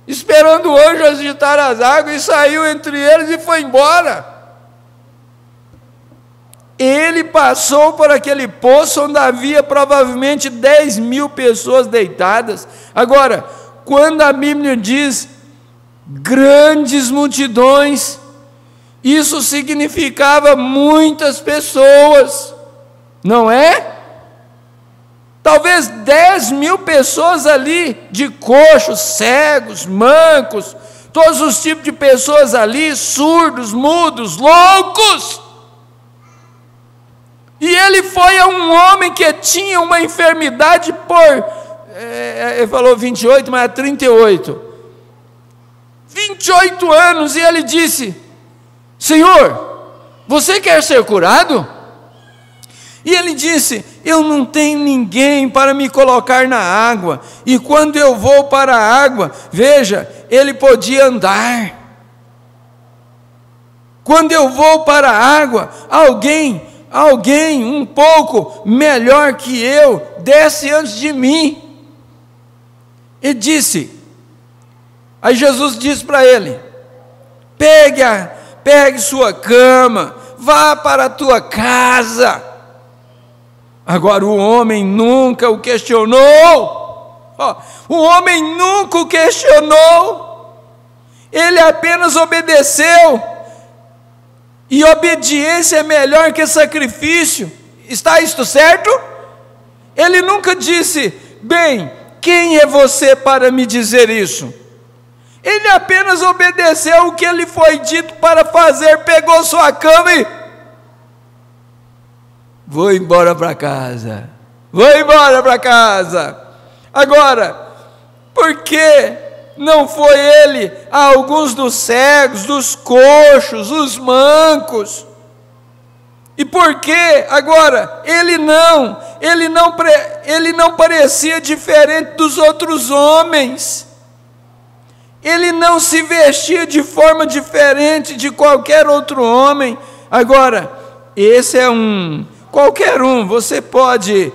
esperando o anjo agitar as águas, e saiu entre eles e foi embora. Ele passou por aquele poço onde havia provavelmente 10.000 pessoas deitadas. Agora, quando a Bíblia diz grandes multidões, isso significava muitas pessoas, não é? Talvez 10.000 pessoas ali, de coxos, cegos, mancos, todos os tipos de pessoas ali, surdos, mudos, loucos. E ele foi a um homem que tinha uma enfermidade ele falou 28, mas é 38. 28 anos, e ele disse: Senhor, você quer ser curado? E ele disse: eu não tenho ninguém para me colocar na água, e quando eu vou para a água, veja, ele podia andar. Quando eu vou para a água, alguém um pouco melhor que eu, desce antes de mim. E disse, aí Jesus disse para ele: pegue sua cama, vá para a tua casa. Agora o homem nunca o questionou, o homem nunca o questionou, ele apenas obedeceu, e obediência é melhor que sacrifício. Está isto certo? Ele nunca disse: bem, quem é você para me dizer isso? Ele apenas obedeceu o que lhe foi dito para fazer, pegou sua cama e vou embora para casa. Agora, por que não foi ele a alguns dos cegos, dos coxos, os mancos? E por que agora ele não parecia diferente dos outros homens? Ele não se vestia de forma diferente de qualquer outro homem. Agora, esse é qualquer um, você pode,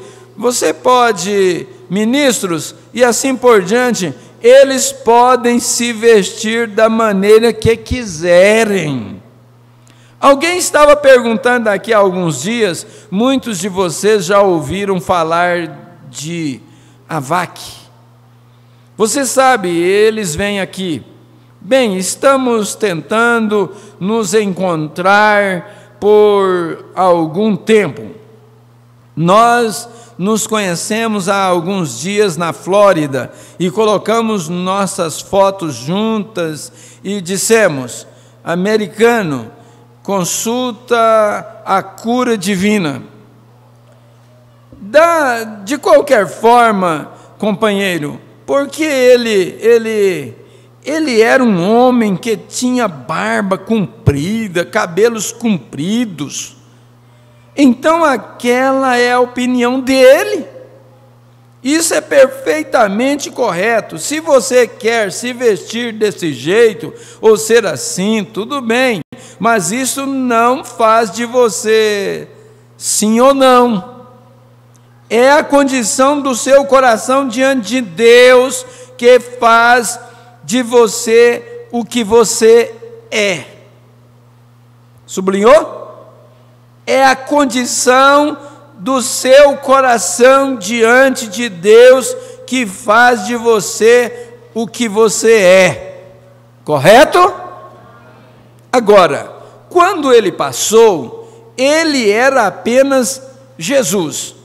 ministros e assim por diante, eles podem se vestir da maneira que quiserem. Alguém estava perguntando aqui há alguns dias, muitos de vocês já ouviram falar de AVAC. Você sabe, eles vêm aqui. Bem, estamos tentando nos encontrar por algum tempo. Nós nos conhecemos há alguns dias na Flórida e colocamos nossas fotos juntas e dissemos: americano, consulta a cura divina. De qualquer forma, companheiro, porque ele era um homem que tinha barba comprida, cabelos compridos. Então aquela é a opinião dele. Isso é perfeitamente correto. Se você quer se vestir desse jeito ou ser assim, tudo bem, mas isso não faz de você sim ou não. É a condição do seu coração diante de Deus que faz de você o que você é. Sublinhou? É a condição do seu coração diante de Deus que faz de você o que você é. Correto? Agora, quando ele passou, ele era apenas Jesus.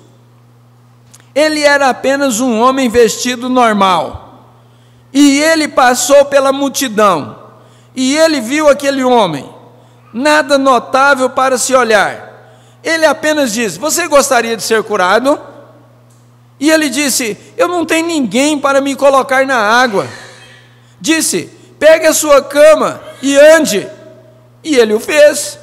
Ele era apenas um homem vestido normal. E ele passou pela multidão. E ele viu aquele homem, nada notável para se olhar. Ele apenas disse: você gostaria de ser curado? E ele disse: eu não tenho ninguém para me colocar na água. Disse: pegue a sua cama e ande. E ele o fez.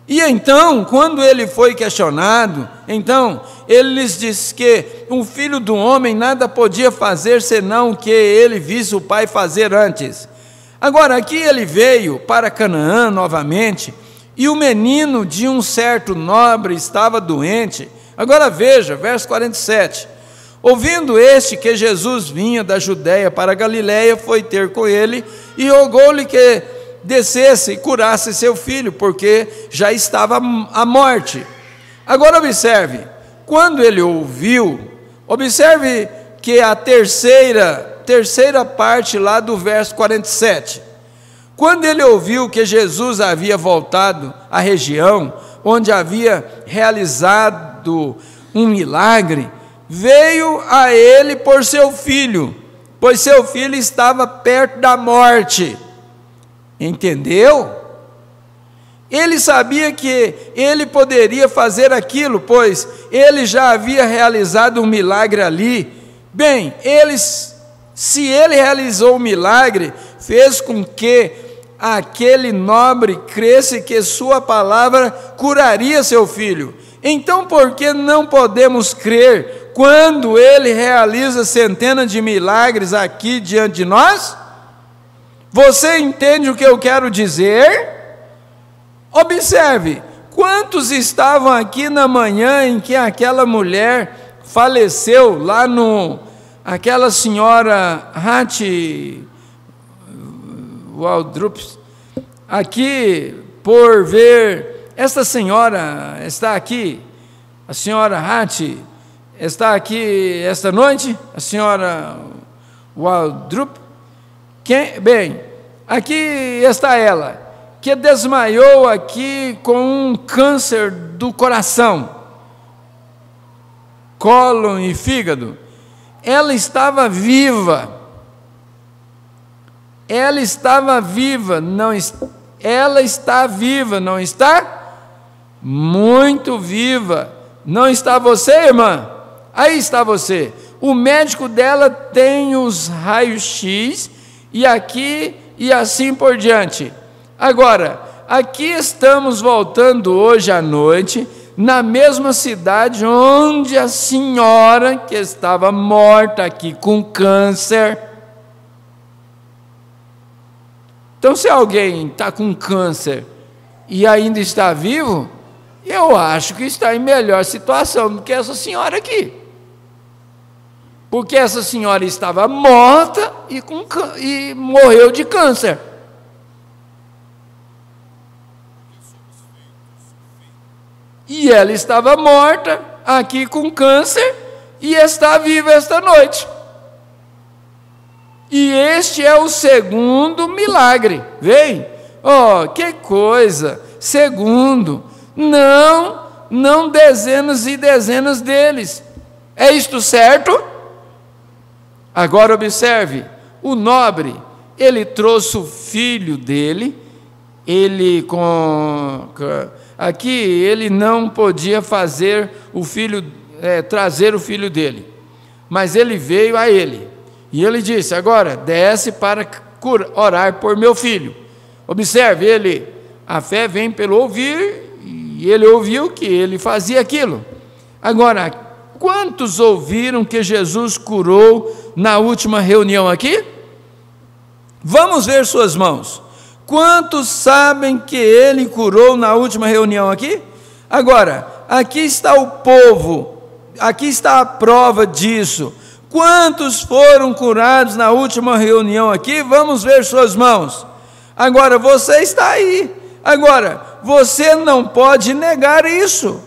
E então, quando ele foi questionado, então ele lhes disse que o filho do homem nada podia fazer senão o que ele visse o pai fazer antes. Agora aqui ele veio para Canaã novamente, e o menino de um certo nobre estava doente. Agora veja, verso 47. Ouvindo este que Jesus vinha da Judéia para a Galiléia, foi ter com ele e rogou-lhe que descesse e curasse seu filho, porque já estava à morte. Agora observe, quando ele ouviu, observe que a terceira parte lá do verso 47, quando ele ouviu que Jesus havia voltado à região onde havia realizado um milagre, veio a ele por seu filho, pois seu filho estava perto da morte. Entendeu? Ele sabia que ele poderia fazer aquilo, pois ele já havia realizado um milagre ali. Bem, se ele realizou o milagre, fez com que aquele nobre cresce que sua palavra curaria seu filho. Então, por que não podemos crer quando ele realiza centenas de milagres aqui diante de nós? Você entende o que eu quero dizer? Observe, quantos estavam aqui na manhã em que aquela mulher faleceu lá aquela senhora Waldrup, aqui por ver, esta senhora está aqui, a senhora Hattie está aqui esta noite, a senhora Waldrup. Bem, aqui está ela, que desmaiou aqui com um câncer do coração, cólon e fígado. Ela estava viva. Ela estava viva, ela está viva, não está? Muito viva. Não está você, irmã? Aí está você. O médico dela tem os raios-x, e aqui, e assim por diante. Agora, aqui estamos voltando hoje à noite, na mesma cidade onde a senhora que estava morta aqui com câncer. Então, se alguém está com câncer e ainda está vivo, eu acho que está em melhor situação do que essa senhora aqui. Porque essa senhora estava morta e morreu de câncer. E ela estava morta, aqui com câncer, e está viva esta noite. E este é o segundo milagre. Vem? Oh, que coisa! Segundo, não dezenas e dezenas deles. É isto certo? Agora observe, o nobre, ele trouxe o filho dele, aqui ele não podia fazer trazer o filho dele, mas ele veio a ele, e ele disse: agora desce para orar por meu filho. Observe, a fé vem pelo ouvir, e ele ouviu que ele fazia aquilo. Agora, quantos ouviram que Jesus curou na última reunião aqui? Vamos ver suas mãos. Quantos sabem que ele curou na última reunião aqui? Agora, aqui está o povo, aqui está a prova disso. Quantos foram curados na última reunião aqui? Vamos ver suas mãos. Agora, você está aí. Agora, você não pode negar isso.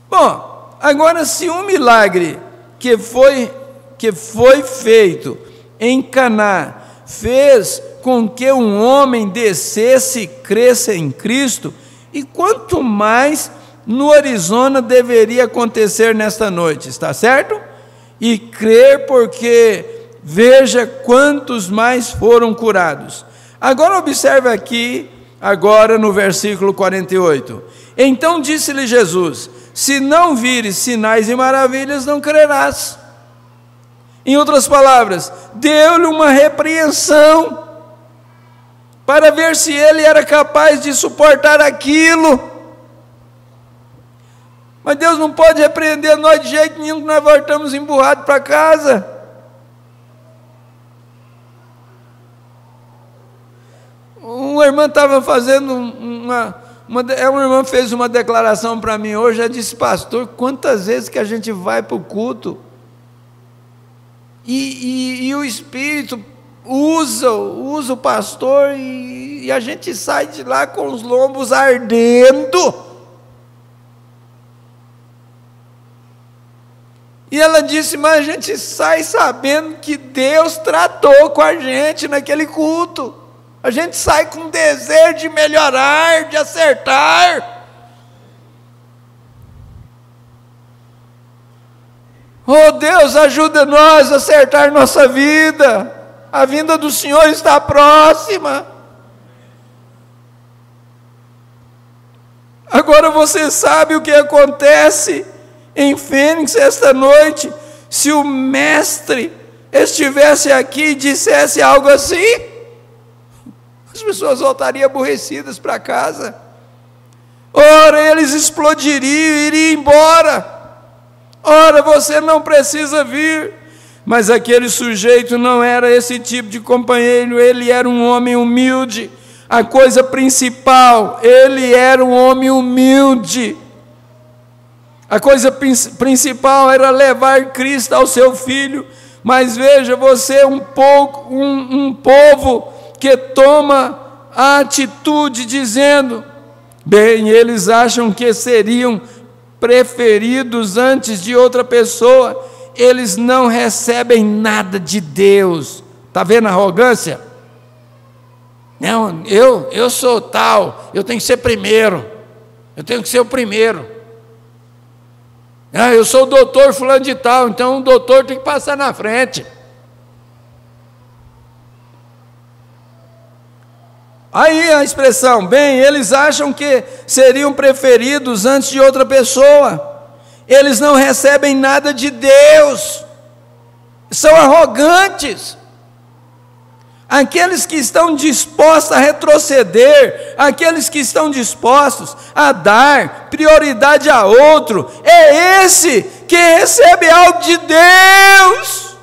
Bom, agora, se um milagre que foi feito em Caná fez com que um homem descesse e cresça em Cristo, e quanto mais no Arizona deveria acontecer nesta noite, está certo? e crer, porque veja quantos mais foram curados. Agora observe aqui, agora no versículo 48. Então disse-lhe Jesus: se não vires sinais e maravilhas, não crerás. Em outras palavras, deu-lhe uma repreensão para ver se ele era capaz de suportar aquilo. Mas Deus não pode repreender nós de jeito nenhum, que nós voltamos emburrados para casa. Uma irmã estava fazendo uma irmã fez uma declaração para mim hoje. Ela disse: pastor, quantas vezes que a gente vai para o culto e o Espírito usa o pastor e a gente sai de lá com os lombos ardendo. E ela disse: mas a gente sai sabendo que Deus tratou com a gente naquele culto. A gente sai com desejo de melhorar, de acertar. Oh Deus, ajuda nós a acertar nossa vida. A vinda do Senhor está próxima. Agora você sabe o que acontece em Fênix esta noite. Se o mestre estivesse aqui e dissesse algo assim, as pessoas voltariam aborrecidas para casa. Ora, eles explodiriam e iriam embora. Ora, você não precisa vir. Mas aquele sujeito não era esse tipo de companheiro. Ele era um homem humilde. A coisa principal, ele era um homem humilde. A coisa principal era levar Cristo ao seu filho. Mas veja, você é um povo que toma a atitude dizendo: bem, eles acham que seriam preferidos antes de outra pessoa, eles não recebem nada de Deus. Está vendo a arrogância? Não, eu sou tal, eu tenho que ser primeiro, eu tenho que ser o primeiro. Eu sou o doutor fulano de tal, então o doutor tem que passar na frente. Aí a expressão: bem, eles acham que seriam preferidos antes de outra pessoa, eles não recebem nada de Deus, são arrogantes. Aqueles que estão dispostos a retroceder, aqueles que estão dispostos a dar prioridade a outro, é esse que recebe algo de Deus.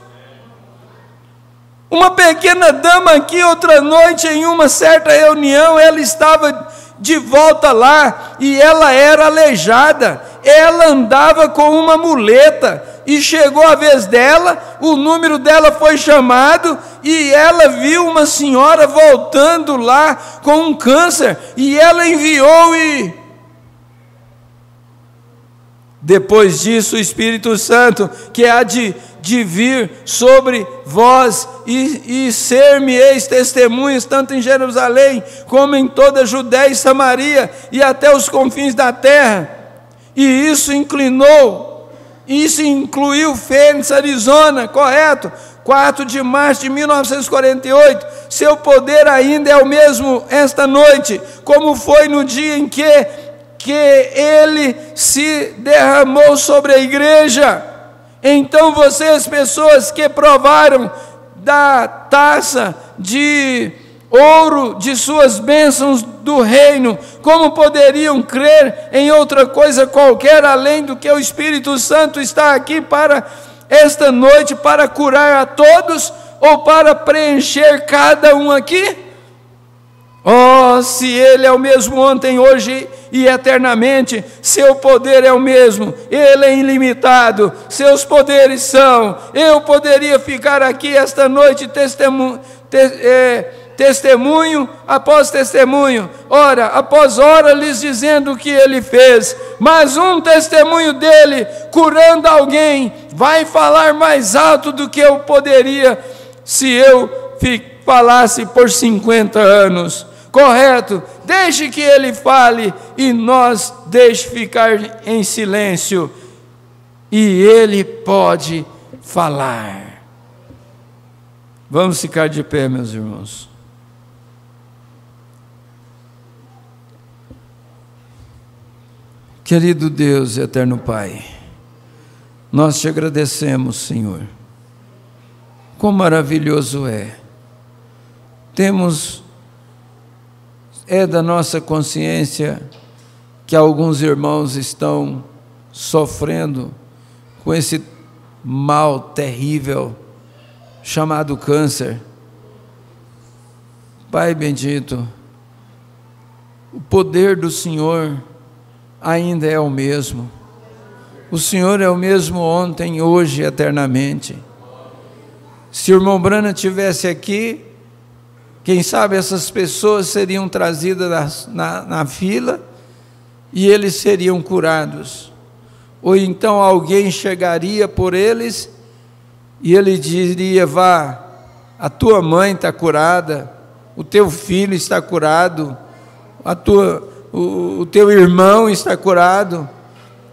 Uma pequena dama aqui outra noite, em uma certa reunião, ela estava de volta lá, e ela era aleijada, ela andava com uma muleta, e chegou a vez dela, o número dela foi chamado, e ela viu uma senhora voltando lá com um câncer, e ela enviou depois disso, o Espírito Santo, que há de vir sobre vós, e ser-me-eis testemunhas, tanto em Jerusalém, como em toda a Judéia e Samaria, e até os confins da terra. E isso incluiu Phoenix, Arizona, correto? 4 de março de 1948, seu poder ainda é o mesmo esta noite, como foi no dia em que ele se derramou sobre a igreja. Então vocês, pessoas que provaram da taça de ouro de suas bênçãos do reino, como poderiam crer em outra coisa qualquer, além do que o Espírito Santo está aqui para esta noite, para curar a todos, ou para preencher cada um aqui? Oh, se Ele é o mesmo ontem, hoje e eternamente, seu poder é o mesmo, Ele é ilimitado, seus poderes são. Eu poderia ficar aqui esta noite testemunho após testemunho, hora após hora, lhes dizendo o que Ele fez, mas um testemunho dele, curando alguém, vai falar mais alto do que eu poderia, se eu falasse por 50 anos, correto? Deixe que Ele fale, e nós deixe ficar em silêncio, e Ele pode falar. Vamos ficar de pé, meus irmãos. Querido Deus e eterno Pai, nós te agradecemos, Senhor. Quão maravilhoso é da nossa consciência que alguns irmãos estão sofrendo com esse mal terrível chamado câncer. Pai bendito, o poder do Senhor ainda é o mesmo. O Senhor é o mesmo ontem, hoje e eternamente. Se o irmão Branham estivesse aqui, quem sabe essas pessoas seriam trazidas na fila e eles seriam curados. Ou então alguém chegaria por eles e ele diria: vá, a tua mãe está curada, o teu filho está curado, o teu irmão está curado,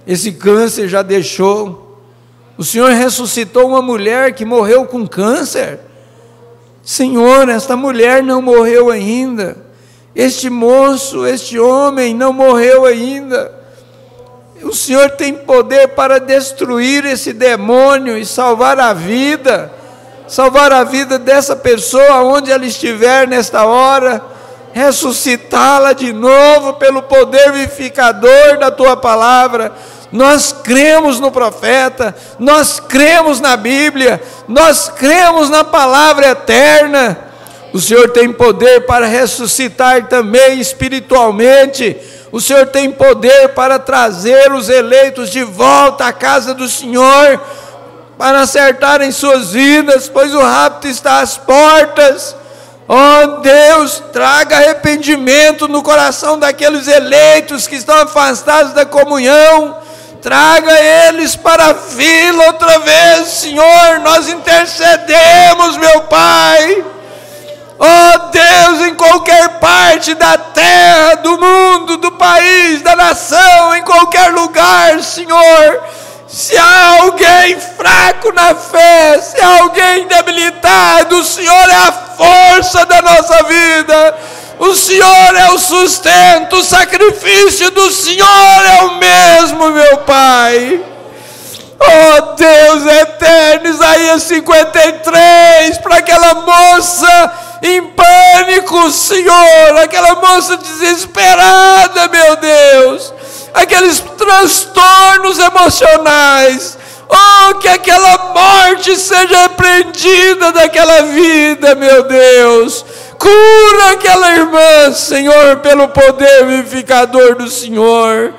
esse câncer já deixou. O Senhor ressuscitou uma mulher que morreu com câncer. Senhor, esta mulher não morreu ainda, este moço, este homem não morreu ainda. O Senhor tem poder para destruir esse demônio e salvar a vida dessa pessoa onde ela estiver nesta hora, ressuscitá-la de novo pelo poder vivificador da tua palavra. Nós cremos no profeta, nós cremos na Bíblia, nós cremos na palavra eterna. O Senhor tem poder para ressuscitar também espiritualmente. O Senhor tem poder para trazer os eleitos de volta à casa do Senhor, para acertarem suas vidas, pois o rapto está às portas. Oh Deus, traga arrependimento no coração daqueles eleitos que estão afastados da comunhão. Traga eles para a fila outra vez, Senhor. Nós intercedemos, meu Pai. Oh Deus, em qualquer parte da terra, do mundo, do país, da nação, em qualquer lugar, Senhor, se há alguém fraco na fé, se há alguém debilitado, o Senhor é a força da nossa vida, o Senhor é o sustento, o sacrifício do Senhor é o mesmo, meu Pai. Oh Deus eterno, Isaías 53, para aquela moça em pânico, Senhor, aquela moça desesperada, meu Deus, aqueles transtornos emocionais, oh, que aquela morte seja repreendida daquela vida, meu Deus. Cura aquela irmã, Senhor, pelo poder vivificador do Senhor.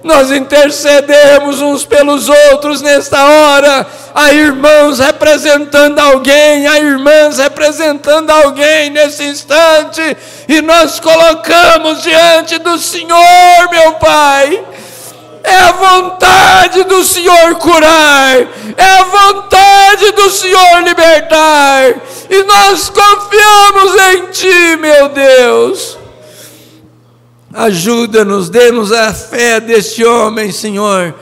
Nós intercedemos uns pelos outros nesta hora. Há irmãos representando alguém, há irmãs representando alguém nesse instante, e nós colocamos diante do Senhor, meu Pai. É a vontade do Senhor curar, é a vontade do Senhor libertar, e nós confiamos em Ti, meu Deus. Ajuda-nos, dê-nos a fé deste homem, Senhor,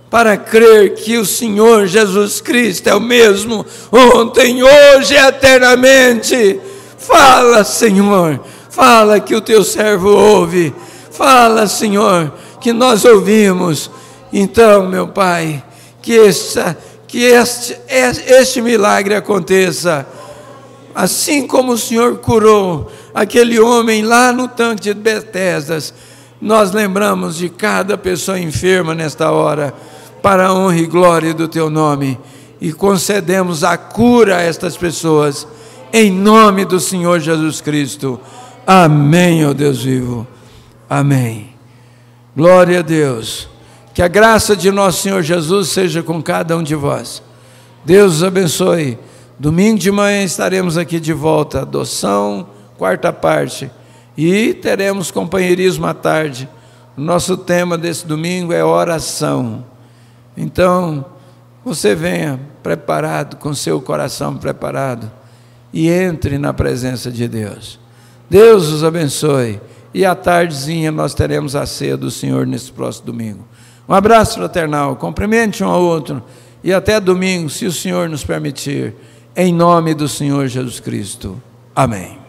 para crer que o Senhor Jesus Cristo é o mesmo, ontem, hoje e eternamente. Fala, Senhor, fala que o Teu servo ouve, fala, Senhor, que nós ouvimos. Então, meu Pai, que este milagre aconteça, assim como o Senhor curou aquele homem lá no tanque de Betesdas. Nós lembramos de cada pessoa enferma nesta hora, para a honra e glória do Teu nome, e concedemos a cura a estas pessoas, em nome do Senhor Jesus Cristo. Amém, ó Deus vivo. Amém. Glória a Deus. Que a graça de nosso Senhor Jesus seja com cada um de vós. Deus os abençoe. Domingo de manhã estaremos aqui de volta, adoção, quarta parte, e teremos companheirismo à tarde. O nosso tema desse domingo é oração. Então, você venha preparado, com seu coração preparado, e entre na presença de Deus. Deus os abençoe. E à tardezinha nós teremos a ceia do Senhor nesse próximo domingo. Um abraço fraternal, cumprimente um ao outro, e até domingo, se o Senhor nos permitir, em nome do Senhor Jesus Cristo. Amém.